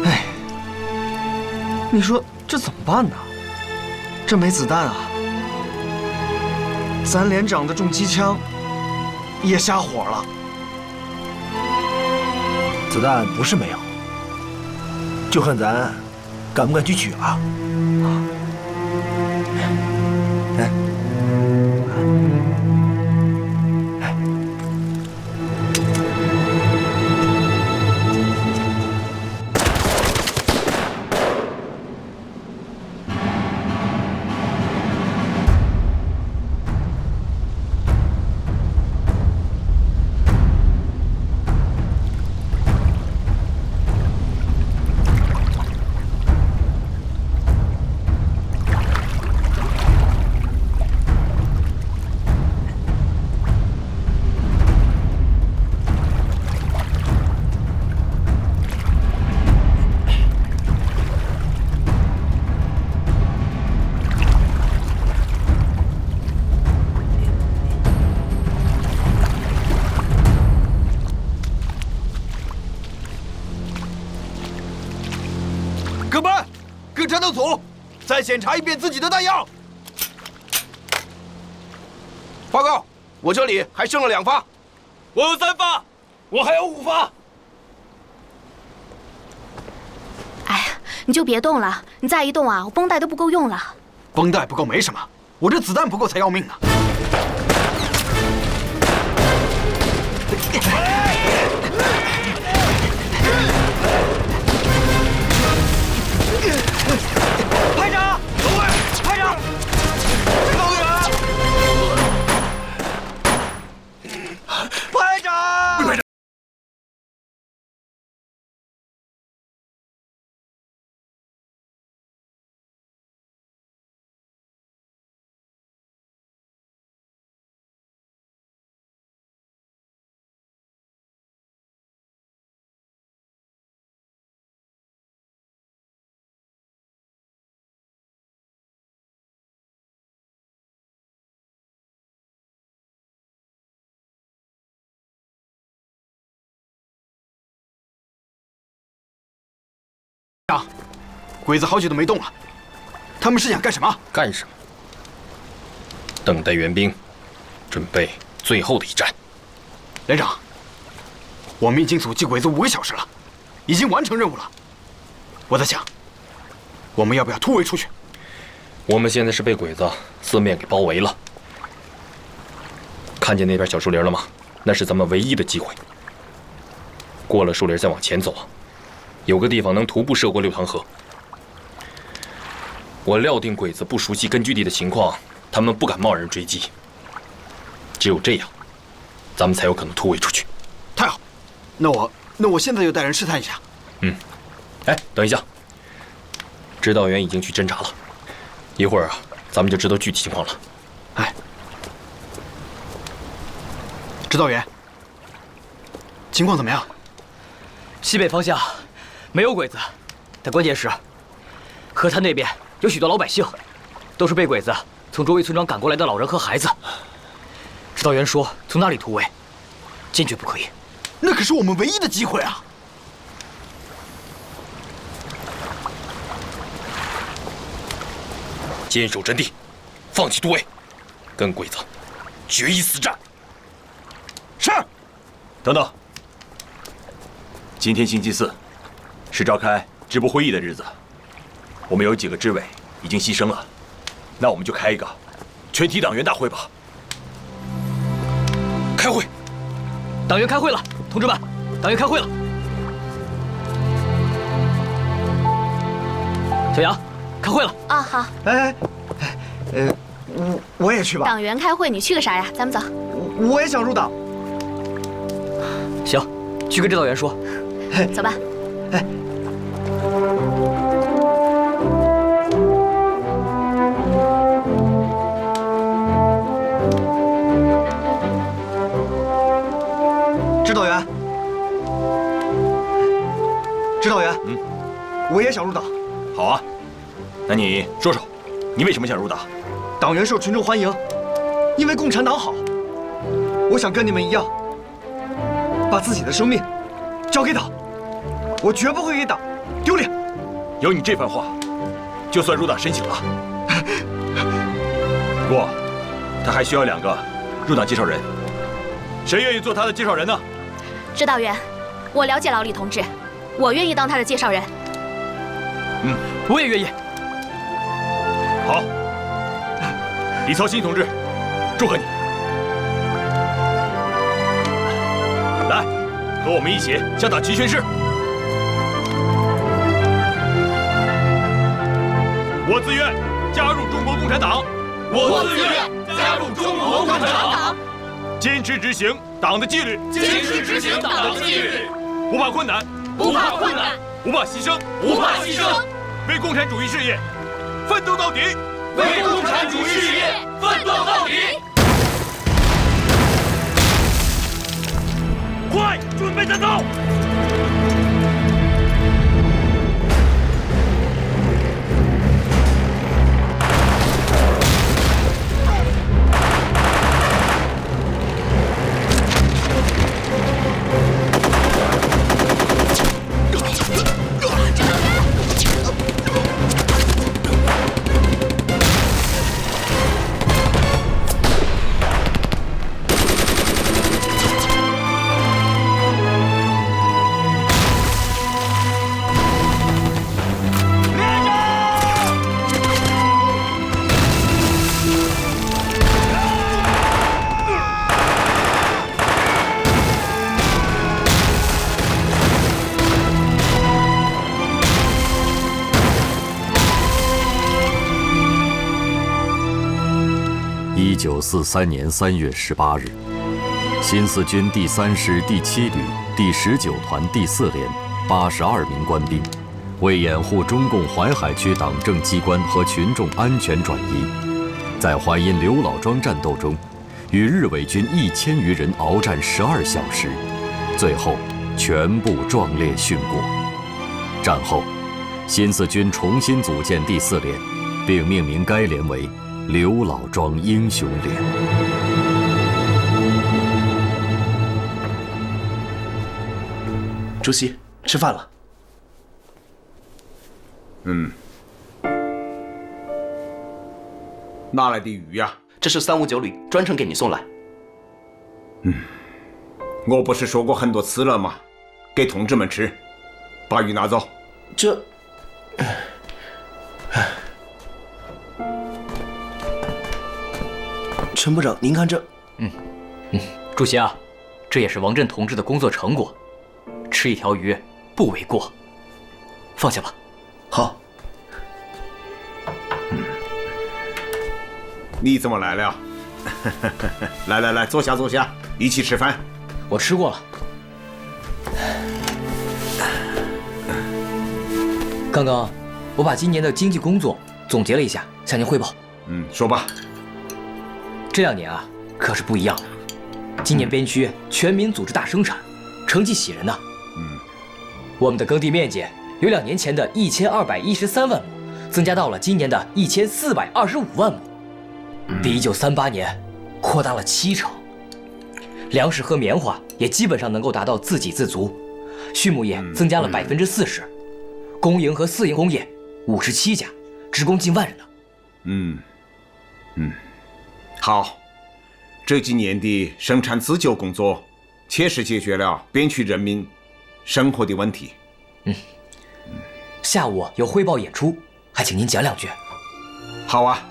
哎，你说这怎么办呢？这没子弹啊！咱连长的重机枪也下火了。子弹不是没有，就看咱敢不敢去取啊！哎。各班，各战斗组，再检查一遍自己的弹药。报告，我这里还剩了2发，我有3发，我还有5发。哎呀，你就别动了，你再一动啊，我绷带都不够用了。绷带不够没什么，我这子弹不够才要命呢。排长，走位，排长，高远，排长。长，鬼子好久都没动了，他们是想干什么？干什么？等待援兵，准备最后的一战。连长，我们已经阻击鬼子5个小时了，已经完成任务了。我在想，我们要不要突围出去？我们现在是被鬼子四面给包围了。看见那边小树林了吗？那是咱们唯一的机会。过了树林再往前走啊，有个地方能徒步涉过6塘河。我料定鬼子不熟悉根据地的情况，他们不敢贸然追击。只有这样，咱们才有可能突围出去。太好，那我现在就带人试探一下。嗯，哎，等一下，指导员已经去侦查了，一会儿啊，咱们就知道具体情况了。哎，指导员，情况怎么样？西北方向没有鬼子，但关键是河滩那边有许多老百姓，都是被鬼子从周围村庄赶过来的老人和孩子。指导员说从那里突围，坚决不可以。那可是我们唯一的机会啊！坚守阵地，放弃突围，跟鬼子决一死战。是。等等，今天星期4，是召开支部会议的日子。我们有几个支委已经牺牲了，那我们就开一个全体党员大会吧。开会，党员开会了，同志们，党员开会了。小杨，开会了。啊，好。哎，我也去吧。党员开会，你去个啥呀？咱们走。我也想入党。行，去跟指导员说。走吧。哎。指导员，指导员，我也想入党。好啊，那你说说，你为什么想入党？党员受群众欢迎，因为共产党好。我想跟你们一样，把自己的生命交给党，我绝不会给党丢脸。有你这番话，就算入党申请了。不过，他还需要2个入党介绍人。谁愿意做他的介绍人呢？指导员，我了解老李同志，我愿意当他的介绍人。我也愿意。好，李操新同志，祝贺你！来，和我们一起向党旗宣誓。我自愿加入中国共产党。我自愿加入中国共产党。坚持执行党的纪律。坚持执行党的纪律。不怕困难。不怕困难。不怕牺牲。不怕牺牲。为共产主义事业奋斗到底。为共产主义事业奋斗到底。快，准备战斗！1943年3月18日，新四军第3师第7旅第19团第4连82名官兵，为掩护中共淮海区党政机关和群众安全转移，在淮阴刘老庄战斗中，与日伪军1000余人鏖战12小时，最后全部壮烈殉国。战后，新四军重新组建第4连，并命名该连为刘老庄英雄连。主席，吃饭了。哪来的鱼呀？这是359旅专程给你送来。我不是说过很多次了吗？给同志们吃，把鱼拿走。这。陈部长，您看这……主席啊，这也是王震同志的工作成果，吃一条鱼不为过。放下吧。好。你怎么来了？来，坐下，一起吃饭。我吃过了。刚刚我把今年的经济工作总结了一下，向您汇报。说吧。这2年啊，可是不一样了。今年边区全民组织大生产，成绩喜人呐。我们的耕地面积由2年前的1213万亩，增加到了今年的1425万亩，比1938年扩大了7成。粮食和棉花也基本上能够达到自给自足，畜牧业增加了40%，公营和私营工业57家，职工近万人呢。好，这几年的生产自救工作，切实解决了边区人民生活的问题。下午有汇报演出，还请您讲2句。好啊。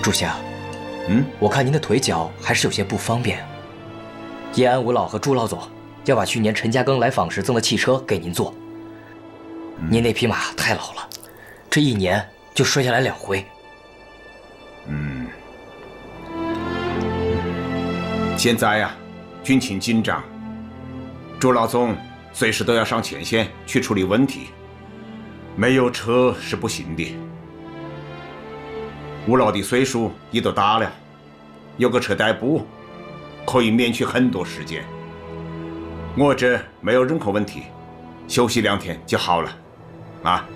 主席啊，我看您的腿脚还是有些不方便。叶安五老和朱老总要把去年陈家庚来访时赠的汽车给您坐。您那匹马太老了，这1年就摔下来2回。现在呀，军情紧张，朱老总随时都要上前线去处理问题，没有车是不行的。五老的岁数也都大了，有个车代步，可以免去很多时间。我这没有任何问题，休息2天就好了，啊。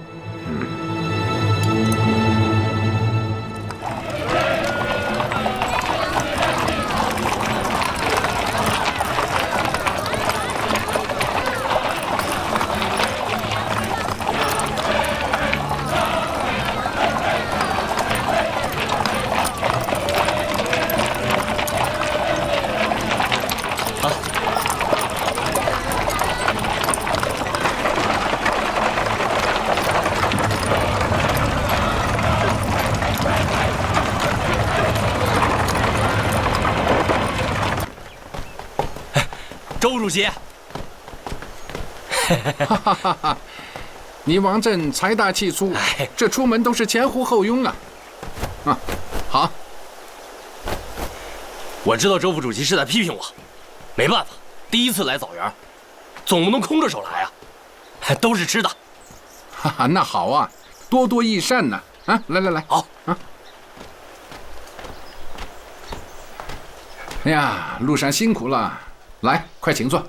主席。哈哈哈哈！你王震财大气粗，这出门都是前呼后拥啊！啊，好。我知道周副主席是在批评我，没办法，第一次来枣园，总不能空着手来啊，都是吃的。哈哈，那好啊，多多益善呢。啊，来，好啊。哎呀，路上辛苦了，来，快请坐。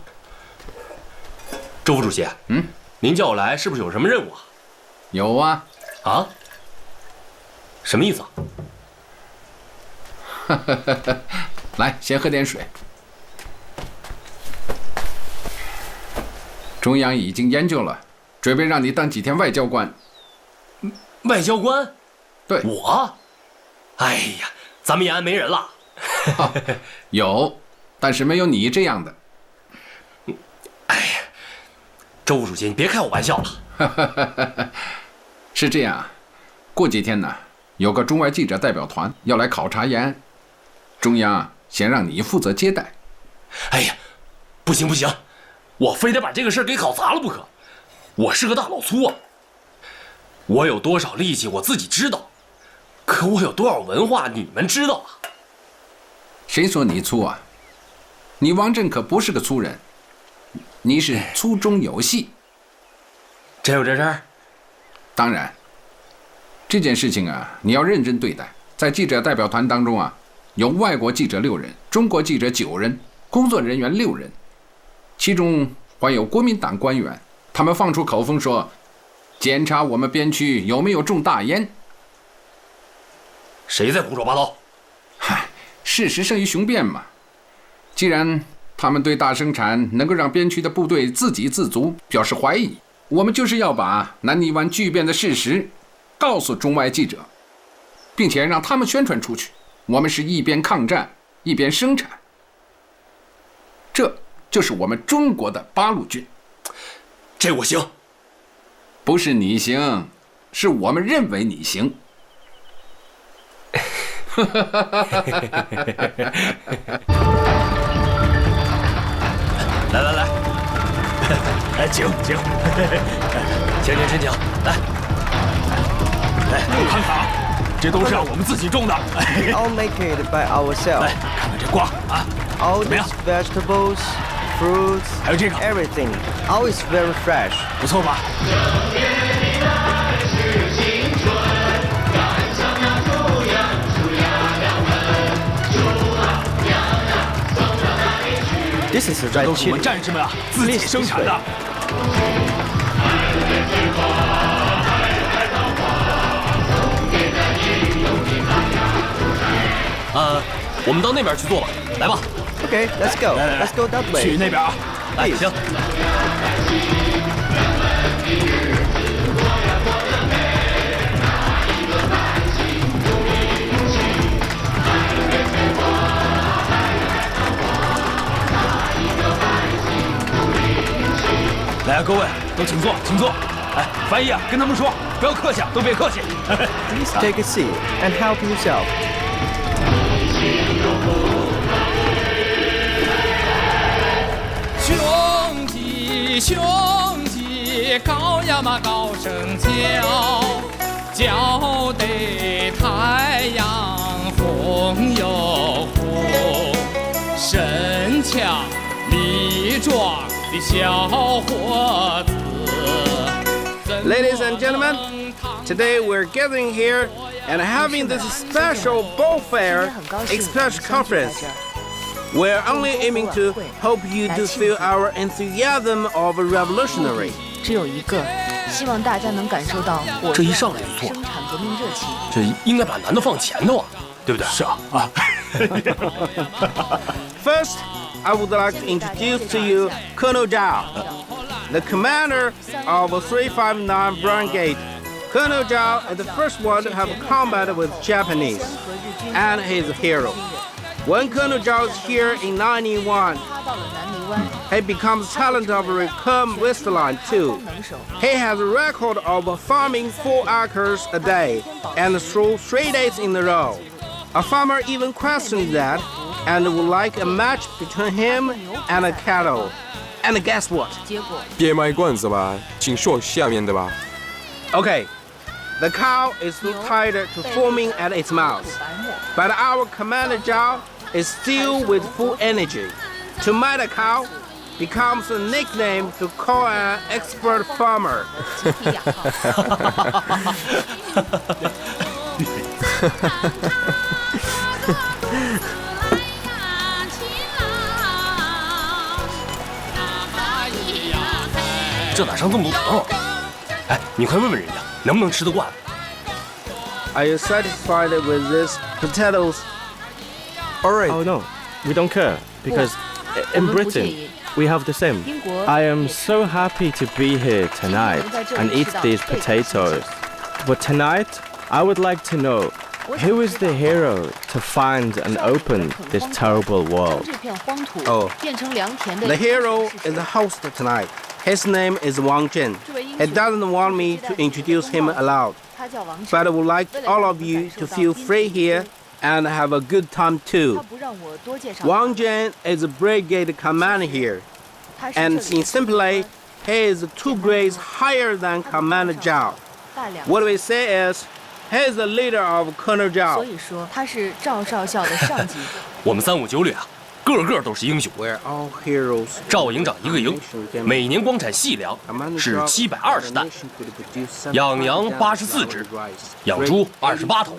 周副主席，您叫我来是不是有什么任务啊？有啊。啊？什么意思啊？来，先喝点水。中央已经研究了，准备让你当几天外交官。外交官？对，我。哎呀，咱们延安没人了。有，但是没有你这样的。哎呀，周副主席，你别开我玩笑了。是这样啊，过几天呢，有个中外记者代表团要来考察延安，中央先让你负责接待。哎呀，不行，我非得把这个事儿给搞砸了不可。我是个大老粗啊，我有多少力气我自己知道，可我有多少文化你们知道啊？谁说你粗啊？你王震可不是个粗人，你是粗中有细。真有这事儿？当然。这件事情啊，你要认真对待。在记者代表团当中啊，有外国记者6人，中国记者9人，工作人员6人，其中还有国民党官员。他们放出口风说，检查我们边区有没有种大烟。谁在胡说八道？嗨，事实胜于雄辩嘛。既然他们对大生产能够让边区的部队自给自足表示怀疑，我们就是要把南泥湾巨变的事实告诉中外记者，并且让他们宣传出去。我们是一边抗战一边生产，这就是我们中国的八路军。这我行。不是你行，是我们认为你行。来，请，请申请，来，我看看啊，这都是我们自己种的。I'll make it by ourselves. 来，看看这瓜啊， All 怎么样 these vegetables, fruits, 还有这个 everything, always very fresh. 不错吧？This is the 这 right 都是我们 chili. 战士们啊自己生产的。我们到那边去做吧，来吧。Okay, let's go. 来 Let's go that way. 去那边啊，来，行。来啊，各位都请坐，请坐。哎，翻译啊，跟他们说不要客气，都别客气。Please take a seat and help yourself. 兄弟，高呀嘛高声叫，叫得太阳红又红，身强力壮的小伙子。Ladies and gentlemen, today we're gathering here and having this special Bow Fair Express Conference. We're only aiming to hope you to feel our enthusiasm of a revolutionary. 只有一个，希望大家能感受到我这一上来就错了，生产革命热情。这应该把男的放前头啊，对不对？是啊，啊。First, I would like to introduce to you Colonel Zhao, the commander of 359 Brigade. Colonel Zhao is the first one to have combat with Japanese, and he's a hero. When Colonel Zhao is here in 91, he becomes talent of recon wasteland too. He has a record of farming 4 acres a day and through 3 days in a row. A farmer even questioned that and would like a match between him and a cattle. And guess what? 别卖关子吧，请说下面的吧。 Okay, the cow is too tired to foaming at its mouth, but our Commander Zhao is still with full energy. To mad a cow becomes a nickname to call an expert farmer. 这哪上这么多糖啊？哎，你快问问人家能不能吃得惯。Are you satisfied with these potatoes? All right. Oh no, we don't care because in Britain we have the same. I am so happy to be here tonight and eat these potatoes. But tonight, I would like to know who is the hero to find and open this terrible world. Oh, the hero is the host tonight. His name is Wang Zhen. He doesn't want me to introduce him aloud, but I would like all of you to feel free here and have a good time too. Wang Zhen is a brigade commander here, and in simply, he is 2 grades higher than Commander Zhao. What we say is, he is the leader of Colonel Zhao. 所以说他是赵少校的上级。我们359旅啊，个个都是英雄。赵营长一个营，每年光产细粮是720担，养羊84只，养猪28头。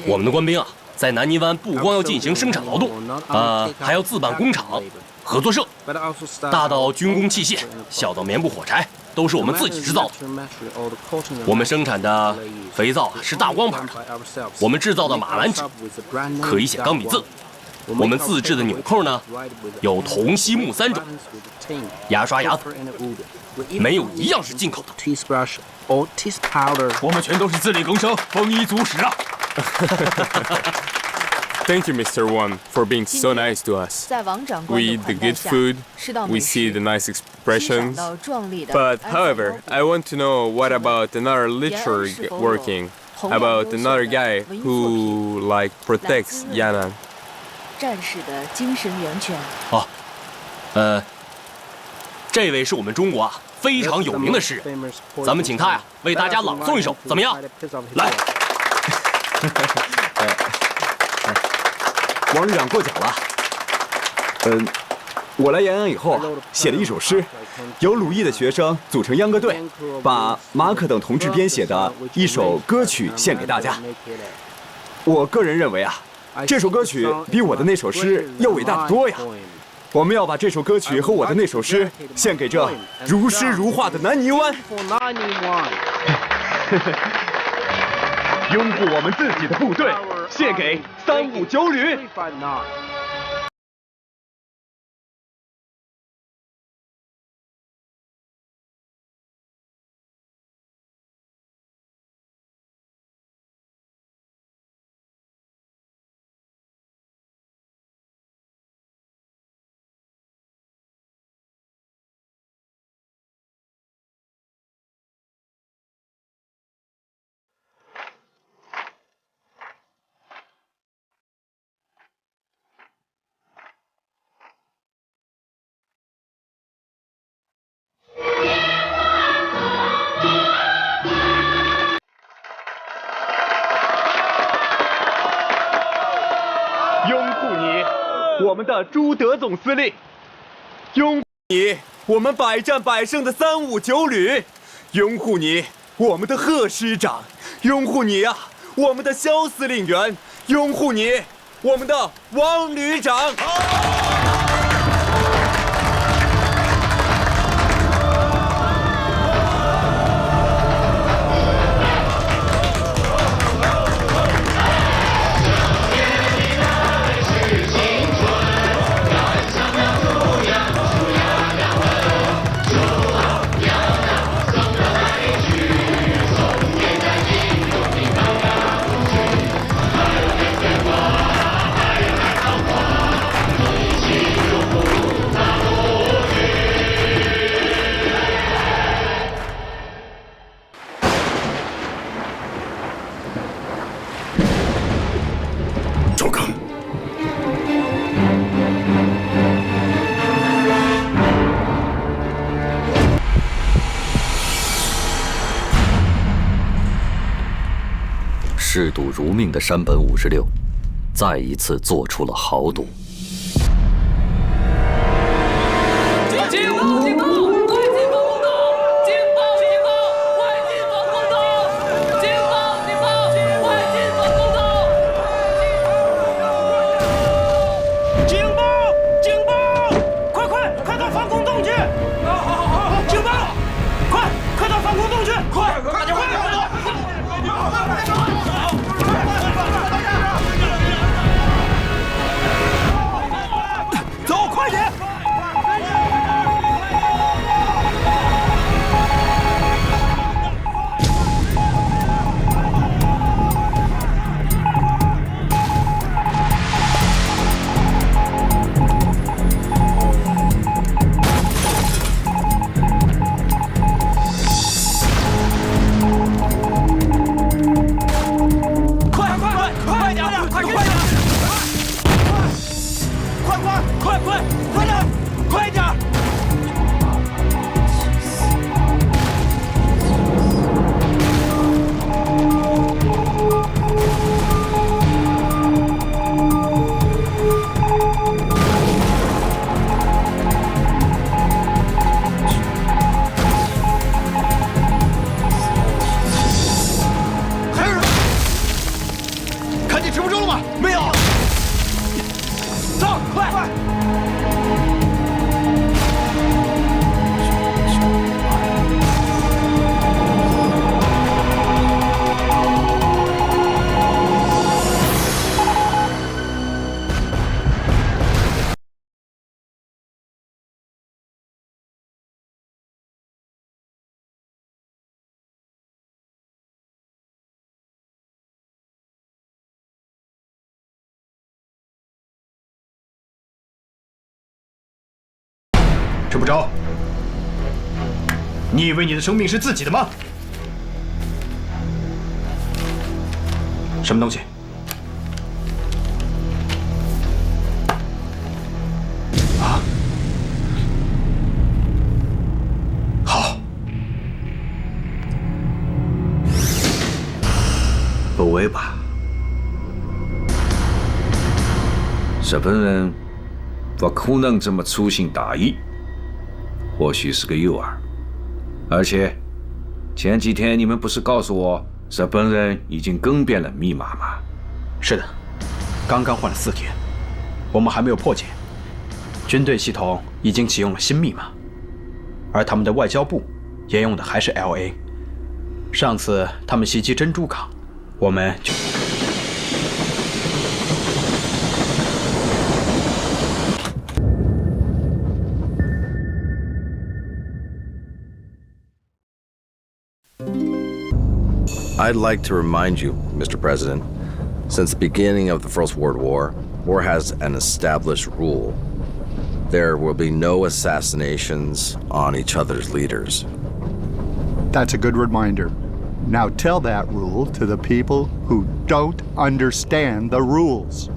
我们的官兵啊，在南泥湾不光要进行生产劳动，还要自办工厂、合作社，大到军工器械，小到棉布火柴，都是我们自己制造的。我们生产的肥皂是大光牌的，我们制造的马兰纸可以写钢笔字。我们自制的纽扣呢，有铜、锡、木3种。牙刷、牙粉，没有一样是进口的。我们全都是自力更生，丰衣足食啊！ Thank you, Mr. Wang, for being so nice to us. We eat the good food, we see the nice expressions. But, however, I want to know what about another literary working, about another guy who, like, protects Yan'an. 战士的精神源泉。这位是我们中国啊非常有名的诗人，咱们请他呀为大家朗诵一首，怎么样？来。王旅长过奖了。我来延安以后啊，写了一首诗，由鲁艺的学生组成秧歌队，把马可等同志编写的一首歌曲献给大家。我个人认为啊，这首歌曲比我的那首诗要伟大得多呀。我们要把这首歌曲和我的那首诗献给这如诗如画的南泥湾。拥护我们自己的部队，献给359旅。拥护你，我们的朱德总司令；拥护你，我们百战百胜的359旅；拥护你，我们的贺师长；拥护你啊，我们的肖司令员；拥护你，我们的王旅长。嗜赌如命的山本56，再一次做出了豪赌。吃不着，你以为你的生命是自己的吗？什么东西？啊？好。不会吧？日本人不可能这么粗心大意。或许是个诱饵，而且前几天你们不是告诉我日本人已经更变了密码吗？是的，刚刚换了4天，我们还没有破解。军队系统已经启用了新密码，而他们的外交部沿用的还是 LA。上次他们袭击珍珠港，我们就。I'd like to remind you, Mr. President, since the beginning of the First World War, war has an established rule. There will be no assassinations on each other's leaders. That's a good reminder. Now tell that rule to the people who don't understand the rules.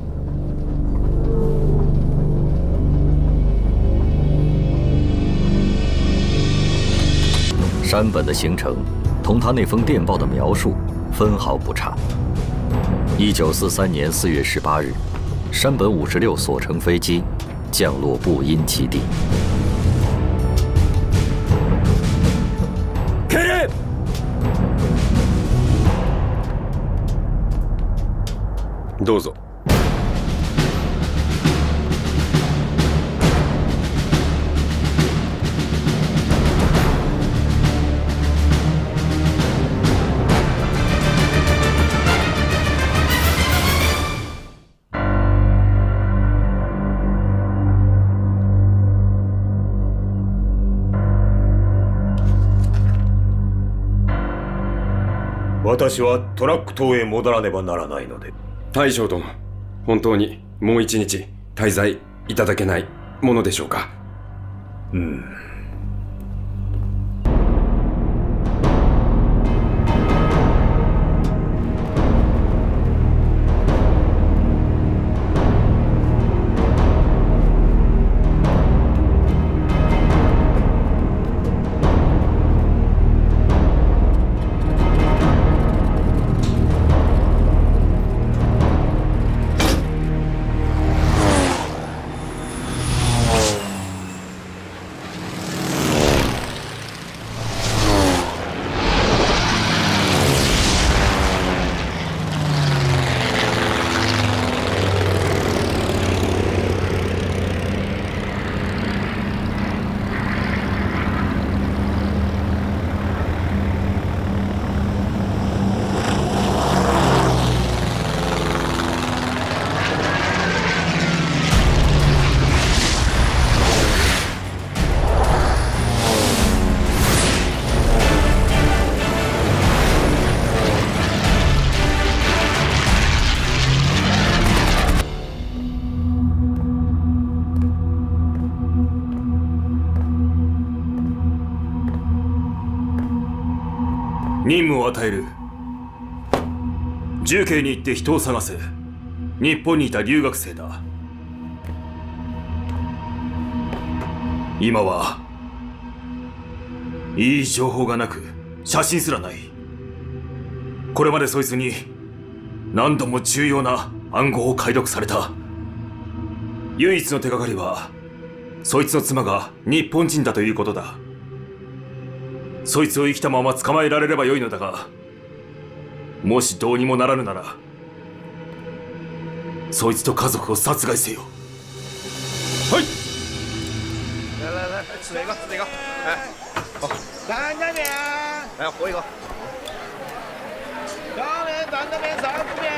山本的行程同他那封电报的描述分毫不差。1943年4月18日，山本56所乘飞机降落布因基地。开人！どうぞ。私はトラック島へ戻らねばならないので。大将殿、本当にもう1日滞在いただけないものでしょうか。務を与える。重慶に行って人を探せ。日本にいた留学生だ。今はいい情報がなく、写真すらない。これまでそいつに何度も重要な暗号を解読された。唯一の手がかりはそいつの妻が日本人だということだ。そいつを生きたまま捕まえられればよいのだが、もしどうにもならぬならそいつと家族を殺害せよ。はい。来，吃那个，吃那个，哎，好，担担面，来喝一个。小面、担担面、三股面。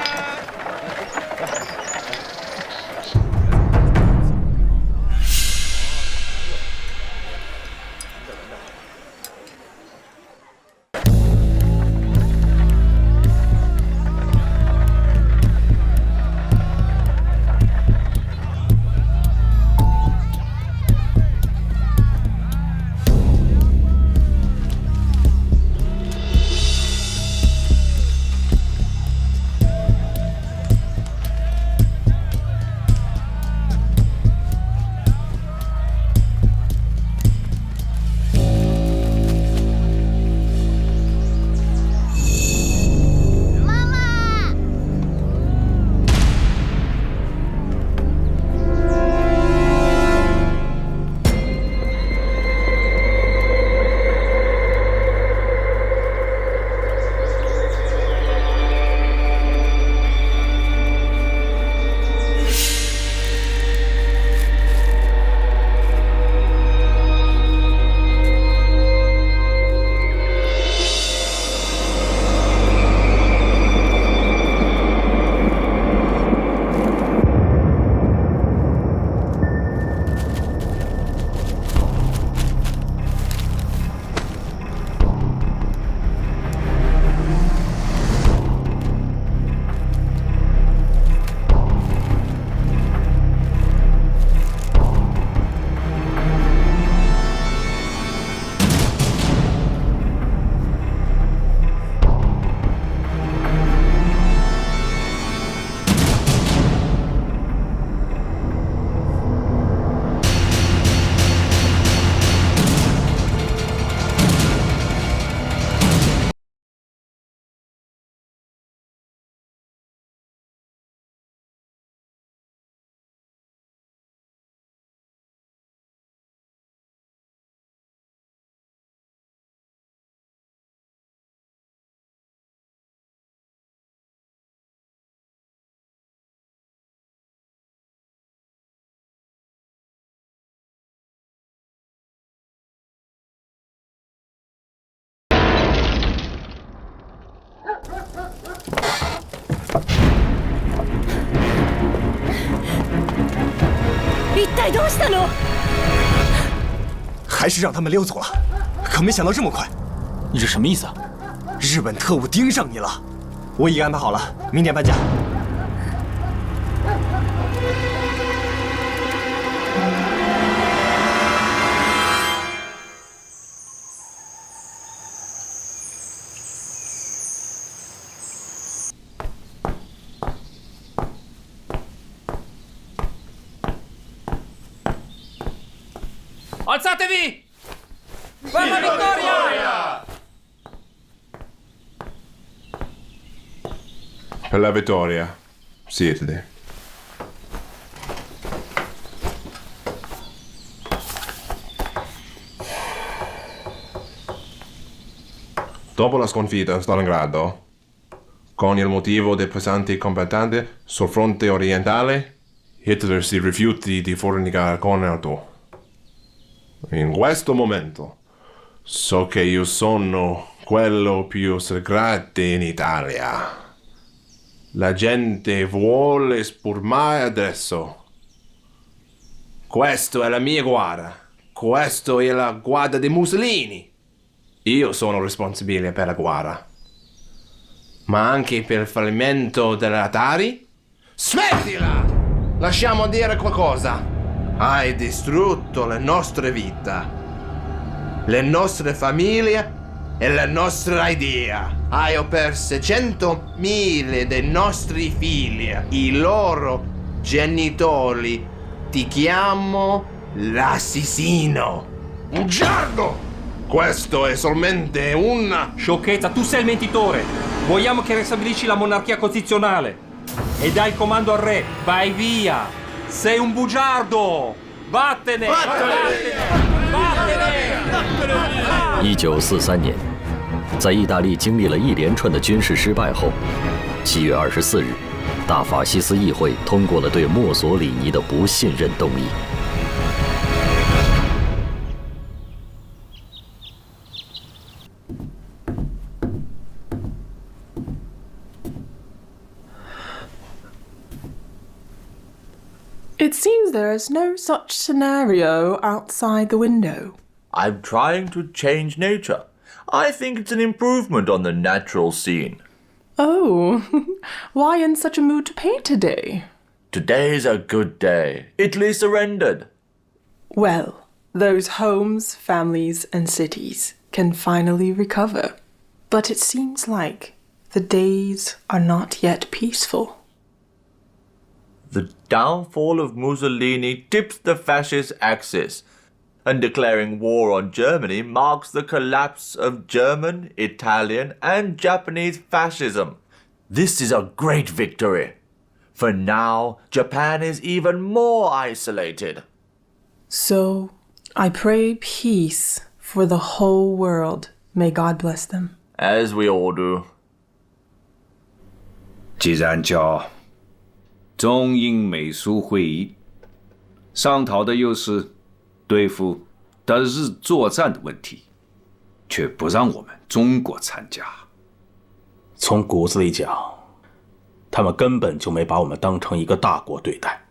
一体どうしたの？还是让他们溜走了，可没想到这么快。你这什么意思啊？日本特务盯上你了，我已安排好了，明天搬家。Alzatevi! Per la vittoria! Per la vittoria. Siete. Dopo la sconfitta a Stalingrado, con il motivo dei pesanti combattanti sul fronte orientale, Hitler si rifiuta di fornire con aiuto. In questo momento so che io sono quello più segreto in Italia. La gente vuole spurmare adesso. Questa è la mia guardia. Questa è la guardia di Mussolini. Io sono responsabile per la guerra. Ma anche per il fallimento dell'Atari? Smettila! Lasciamo dire qualcosa. Hai distrutto le nostre vite, le nostre famiglie è la nostra idea. Hai perso 100.000 dei nostri figli, i loro genitori. Ti chiamo l'assassino. Bugiardo! Questo è solamente una... Sciocchezza, tu sei il mentitore. Vogliamo che ristabilisci la monarchia costituzionale. E dai il comando al re. Vai via. Sei un bugiardo. Vattene!1943年，在意大利经历了一连串的军事失败后，7月24日，大法西斯议会通过了对墨索里尼的不信任动议。It seems there is no such scenario outside the window. I'm trying to change nature. I think it's an improvement on the natural scene. Oh, why in such a mood to paint today? Today's a good day. Italy surrendered. Well, those homes, families, and cities can finally recover. But it seems like the days are not yet peaceful. The downfall of Mussolini tips the fascist axis, and declaring war on Germany marks the collapse of German, Italian, and Japanese fascism. This is a great victory. For now, Japan is even more isolated. So, I pray peace for the whole world. May God bless them. As we all do. 既然叫中英美苏会议，商讨的又是对付德日作战的问题，却不让我们中国参加。从骨子里讲，他们根本就没把我们当成一个大国对待。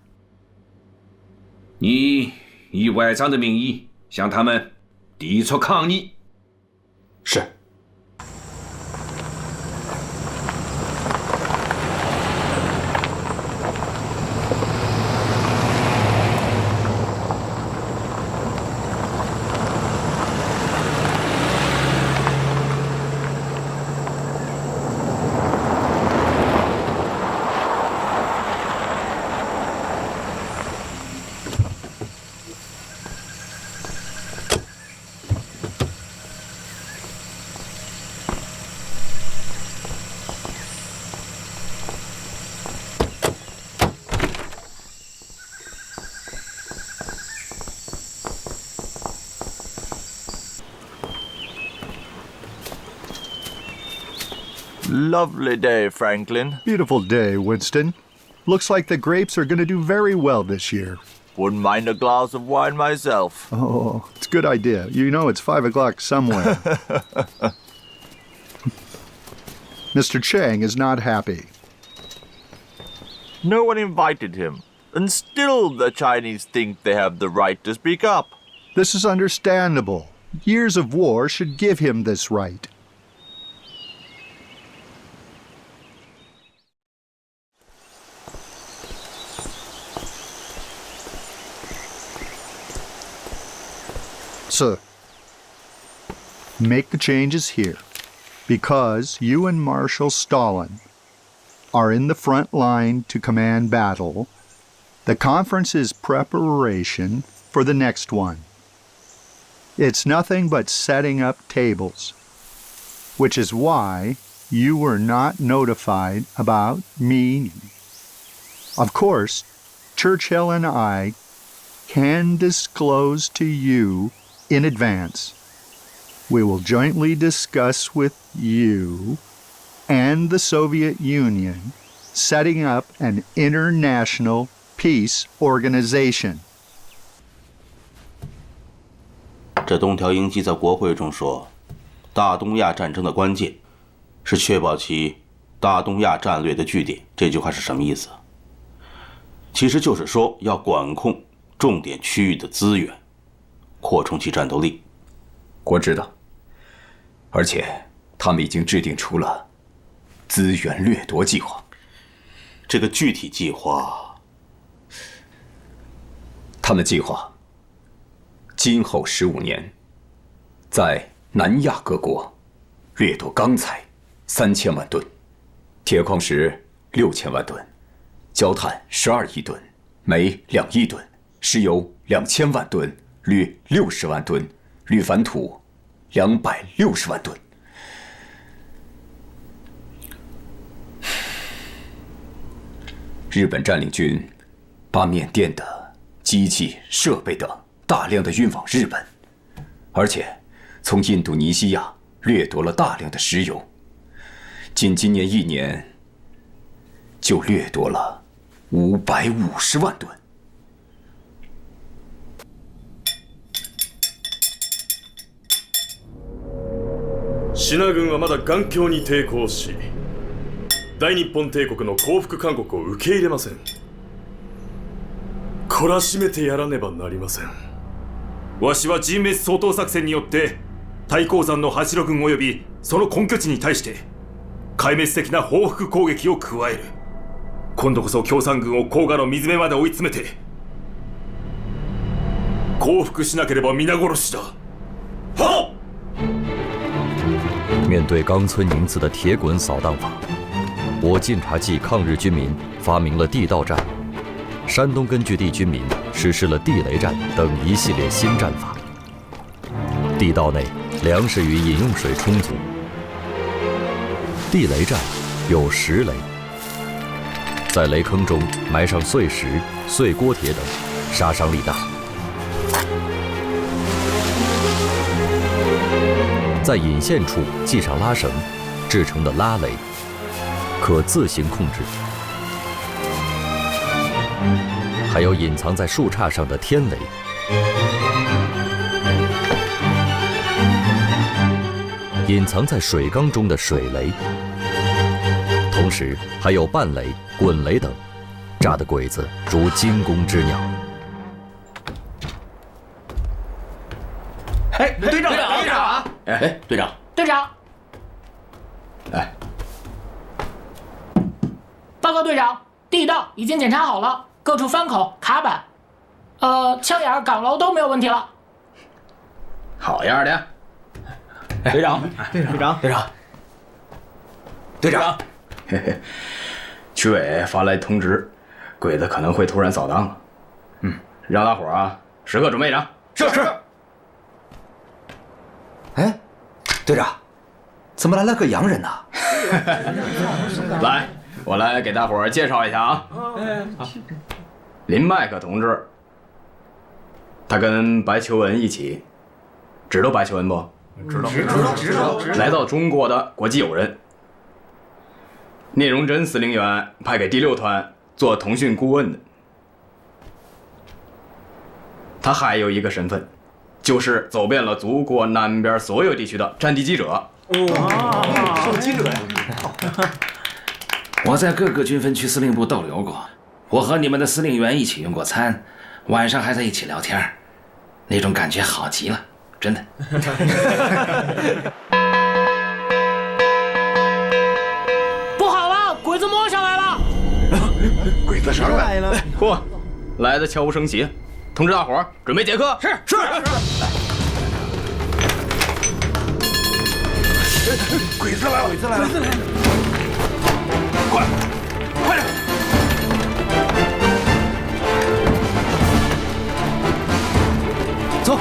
你以外长的名义向他们提出抗议。是。Lovely day, Franklin. Beautiful day, Winston. Looks like the grapes are going to do very well this year. Wouldn't mind a glass of wine myself. Oh, it's a good idea. You know it's 5 o'clock somewhere. Mr. Chang is not happy. No one invited him, and still the Chinese think they have the right to speak up. This is understandable. Years of war should give him this right. Sir, make the changes here, because you and Marshal Stalin are in the front line to command battle. The conference is preparation for the next one. It's nothing but setting up tables, which is why you were not notified about me. Of course, Churchill and I can disclose to you in advance. We will jointly discuss with you and the Soviet Union setting up an international peace organization. 这东条英机在国会中说，大东亚战争的关键是确保其大东亚战略的据点。这句话是什么意思？其实就是说要管控重点区域的资源，扩充其战斗力。我知道，而且他们已经制定出了资源掠夺计划。这个具体计划，他们计划今后15年，在南亚各国掠夺钢材3000万吨，铁矿石6000万吨，焦炭12亿吨，煤2亿吨，石油2000万吨，铝60万吨，铝矾土260万吨。日本占领军把缅甸的机器、设备等大量的运往日本，而且从印度尼西亚掠夺了大量的石油，仅今年1年就掠夺了550万吨。シナ軍はまだ頑強に抵抗し、大日本帝国の降伏勧告を受け入れません。懲らしめてやらねばなりません。わしは人滅掃討作戦によって太閤山の八路軍及びその根拠地に対して壊滅的な報復攻撃を加える。今度こそ共産軍を黄河の水辺まで追い詰めて降伏しなければ皆殺しだ。好。面对冈村宁次的铁滚扫荡法，我晋察冀抗日军民发明了地道战，山东根据地军民实施了地雷战等一系列新战法。地道内粮食与饮用水充足。地雷战有石雷，在雷坑中埋上碎石、碎锅铁等，杀伤力大。在引线处系上拉绳，制成的拉雷可自行控制。还有隐藏在树杈上的天雷，隐藏在水缸中的水雷，同时还有半雷、滚雷等，炸的鬼子如惊弓之鸟。哎，队长，队长，哎，队长，队长，来，报告队长，地道已经检查好了，各处翻口、卡板，枪眼、岗楼都没有问题了。好样的！队长，队长，队长，队长，嘿嘿，区委发来通知，鬼子可能会突然扫荡了。让大伙啊时刻准备着。是。哎，队长，怎么来了个洋人呢？来，我来给大伙儿介绍一下啊。林麦克同志，他跟白求恩一起，知道白求恩不？知道。来到中国的国际友人。聂荣臻司令员派给第6团做通讯顾问的。他还有一个身份。就是走遍了祖国南边所有地区的战地记者。是记者呀！我在各个军分区司令部逗留过，我和你们的司令员一起用过餐，晚上还在一起聊天，那种感觉好极了，真的。不好了，鬼子摸上来了！鬼子上来了！嚯，来的悄无声息。通知大伙儿准备接客。是。鬼子来了！快点！走。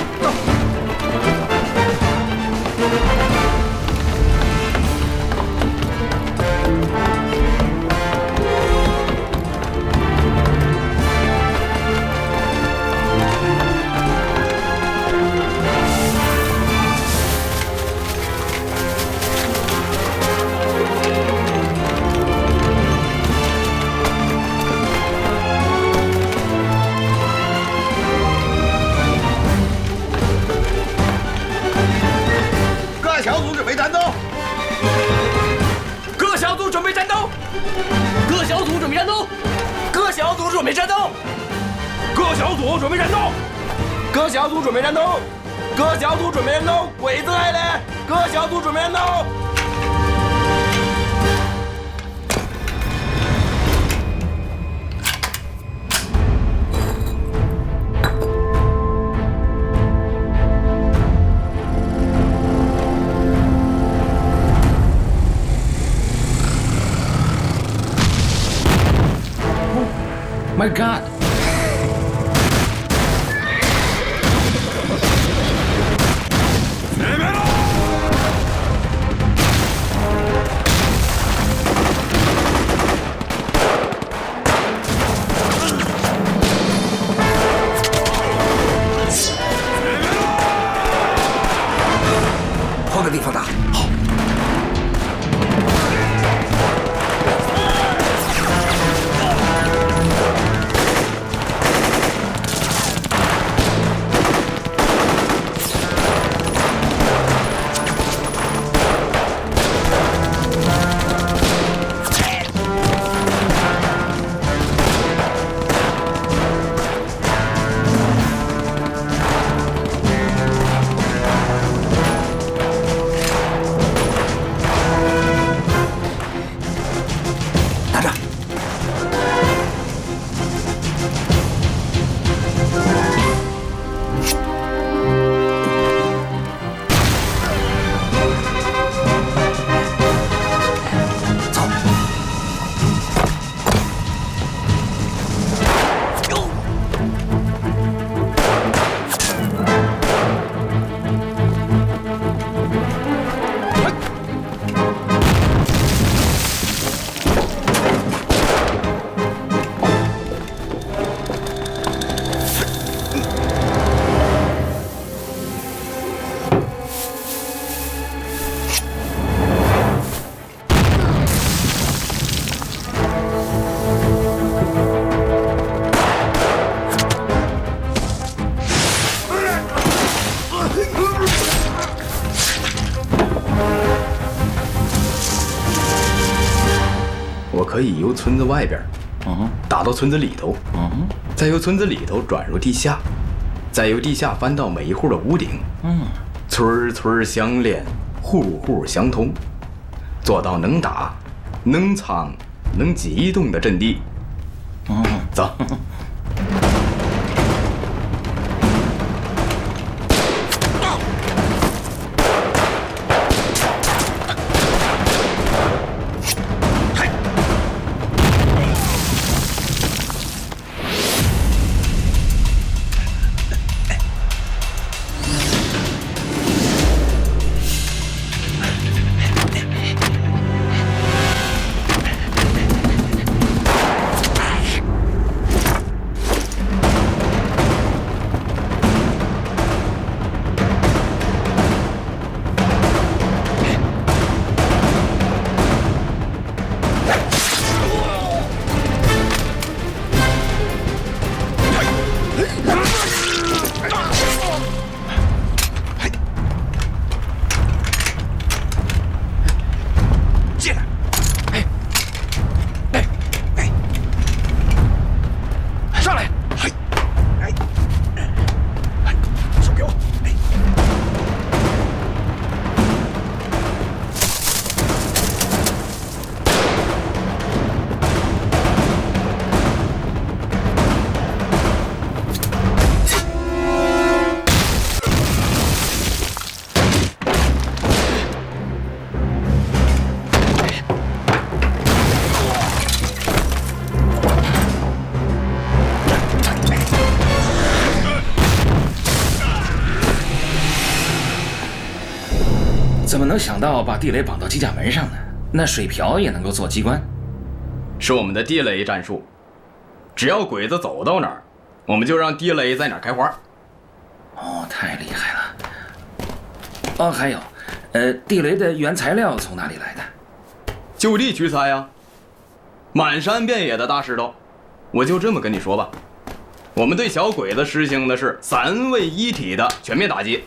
鬼子来了！各小组准备战斗！ My God！ 换个地方打。好。我可以由村子外边，打到村子里头，再由村子里头转入地下，再由地下翻到每一户的屋顶，村村相连，户户相通，做到能打、能藏、能机动的阵地。走。怎么能想到把地雷绑到机甲门上呢？那水瓢也能够做机关，是我们的地雷战术。只要鬼子走到哪儿，我们就让地雷在哪儿开花。哦，太厉害了！哦，还有，地雷的原材料从哪里来的？就地取材呀，满山遍野的大石头。我就这么跟你说吧，我们对小鬼子实行的是3位一体的全面打击。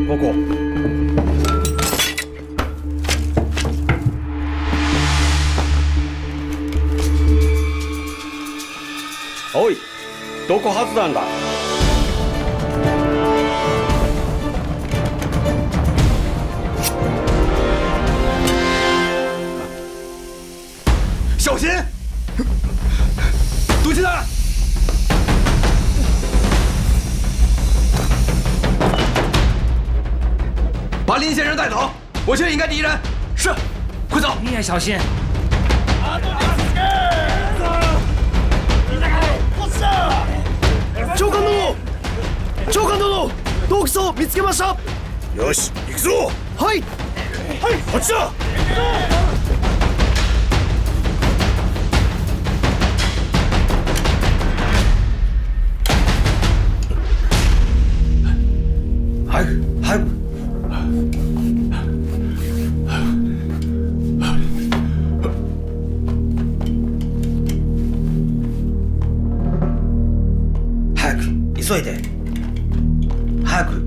报告。おい、どこ発弾だ？小心！毒气弹！林先生带走，我却引开敌人。是，快走！你也小心。長官殿、長官殿、洞窟を見つけました。よし、行くぞ。はい。はい、こっちだ。早く早く。早く急いで。早く。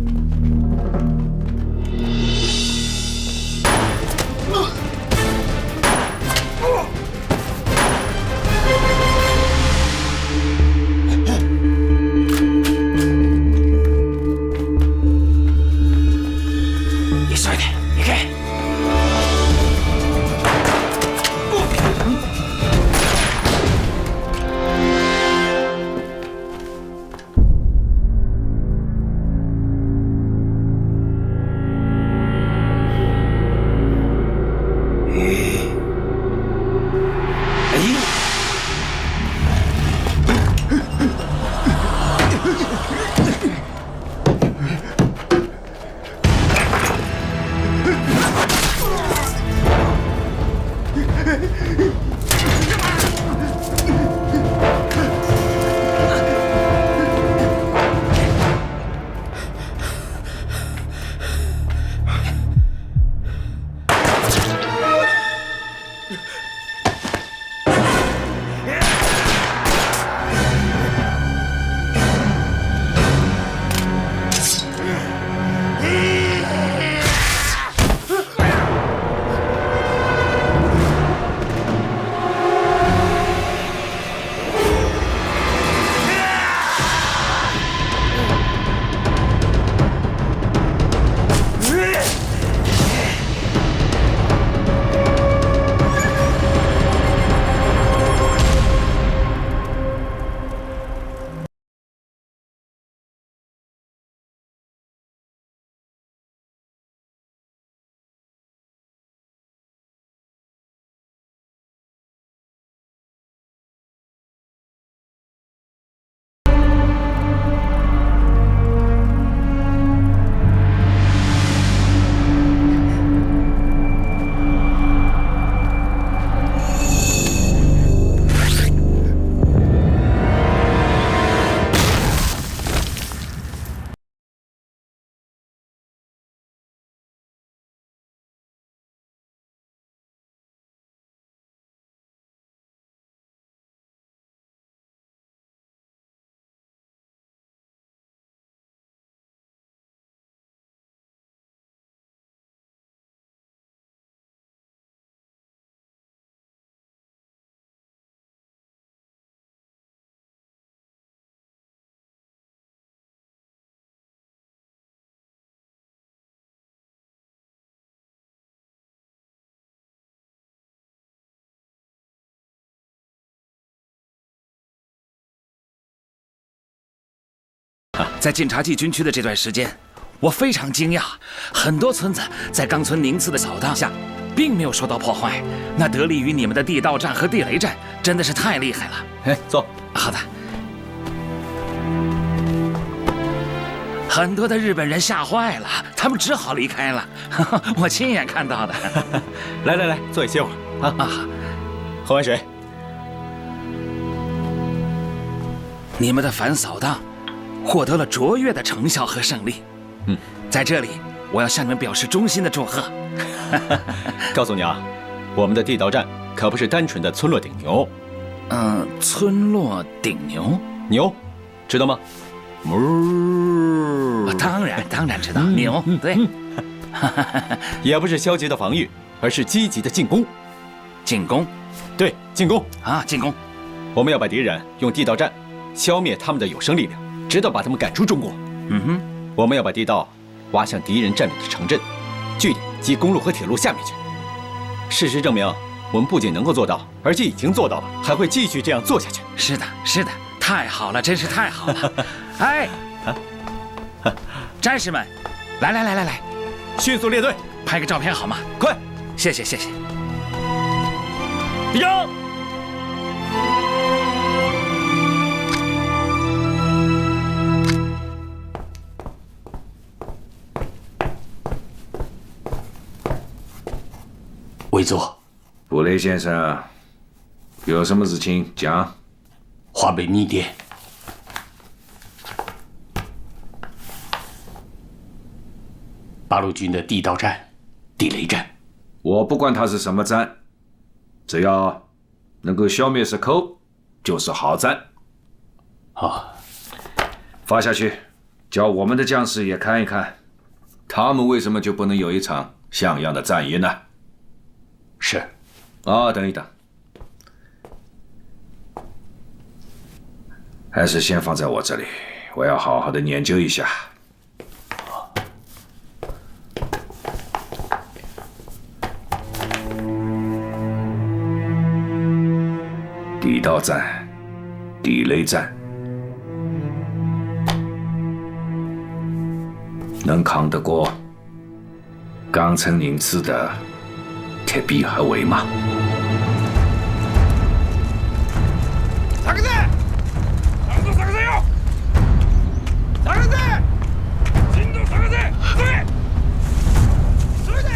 在晋察冀军区的这段时间，我非常惊讶，很多村子在冈村宁次的扫荡下，并没有受到破坏。那得力于你们的地道战和地雷战，真的是太厉害了。哎，坐。好的。很多的日本人吓坏了，他们只好离开了。我亲眼看到的。来来来，坐一歇会儿啊。喝碗水。你们的反扫荡获得了卓越的成效和胜利。在这里，我要向你们表示衷心的祝贺。告诉你啊，我们的地道战可不是单纯的村落顶牛。村落顶牛？牛，知道吗？当然知道。牛，对。也不是消极的防御，而是积极的进攻。进攻？对，进攻啊，进攻！我们要把敌人用地道战消灭他们的有生力量，直到把他们赶出中国。我们要把地道挖向敌人占领的城镇、据点及公路和铁路下面去。事实证明，我们不仅能够做到，而且已经做到了，还会继续这样做下去。是的，是的，太好了，真是太好了！哎，战士们，来，迅速列队，拍个照片好吗？快！谢谢谢谢。队长。委座。布雷先生，有什么事情讲？话被密电。八路军的地道战、地雷战，我不管它是什么战，只要能够消灭石寇，就是好战。好，发下去，叫我们的将士也看一看，他们为什么就不能有一场像样的战役呢？是。等一等，还是先放在我这里，我要好好的研究一下。地道战、地雷战，能扛得过冈村宁次的铁壁合围吗？下个队，上座下个队よ。下个队，進度下个队，对，それで。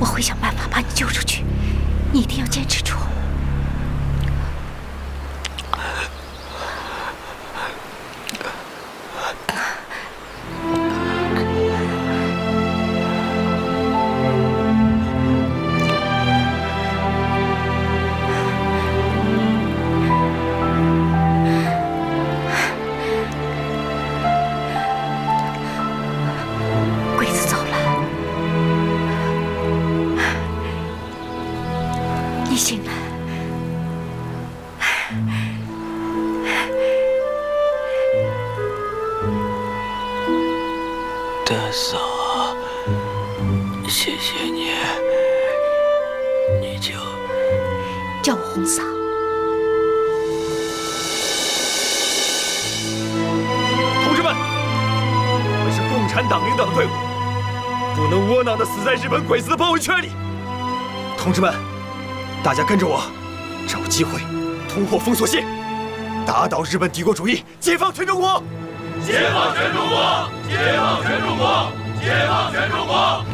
我会想办法把你救出去，你一定要坚持住。鬼子走了，你醒了。大嫂，谢谢你，你就叫我红嫂。同志们，我们是共产党领导的队伍，不能窝囊的死在日本鬼子的包围圈里。同志们，大家跟着我，找机会突破封锁线，打倒日本帝国主义，解放全中国！解放全中国！解放全中国！解放全中国！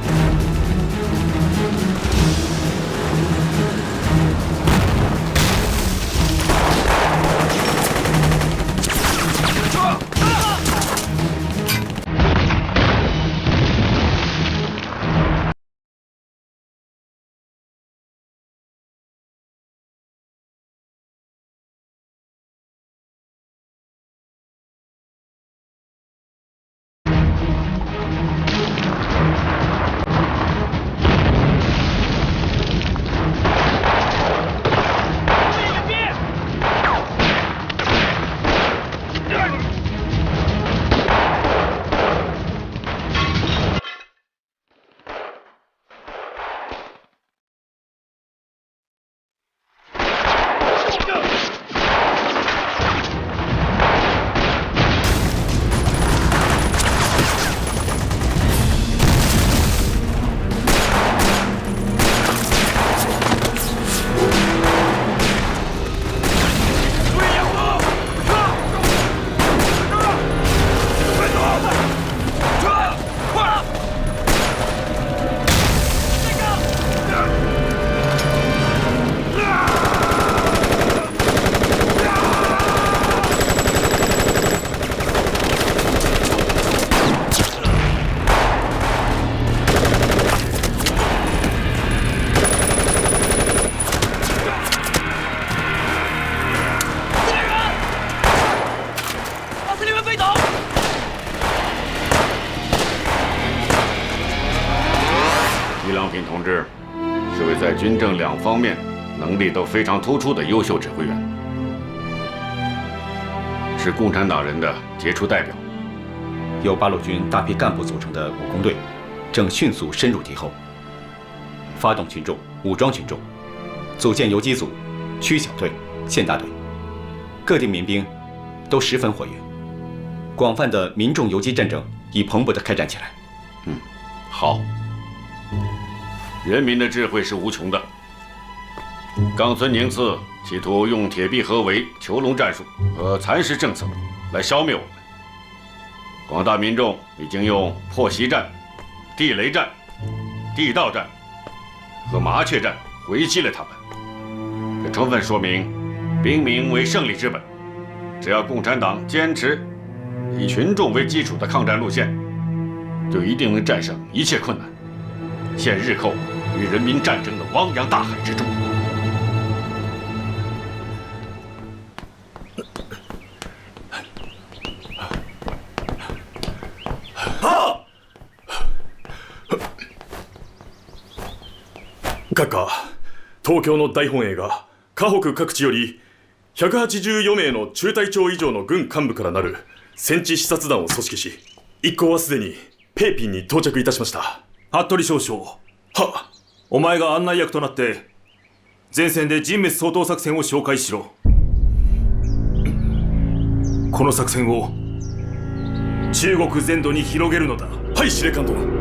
徐良平同志是位在军政两方面能力都非常突出的优秀指挥员，是共产党人的杰出代表。由八路军大批干部组成的武工队，正迅速深入敌后，发动群众、武装群众，组建游击组、区小队、县大队，各地民兵都十分活跃，广泛的民众游击战争已蓬勃地开展起来。好，人民的智慧是无穷的。冈村宁次企图用铁壁合围、囚笼战术和蚕食政策来消灭我们。广大民众已经用破袭战、地雷战、地道战和麻雀战回击了他们。这充分说明，兵民为胜利之本。只要共产党坚持以群众为基础的抗战路线，就一定能战胜一切困难，陷日寇与人民战争的汪洋大海之中。閣下、東京の大本営が河北各地より184名の中隊長以上の軍幹部からなる戦地視察団を組織し、一行はすでにペーピンに到着いたしました。服部少将、は、お前が案内役となって前線で人滅掃討作戦を紹介しろ。この作戦を中国全土に広げるのだ。はい、司令官殿。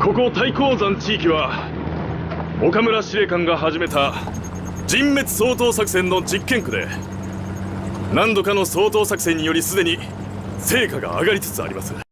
ここ太閤山地域は岡村司令官が始めた人滅掃討作戦の実験区で、何度かの掃討作戦によりすでに成果が上がりつつあります。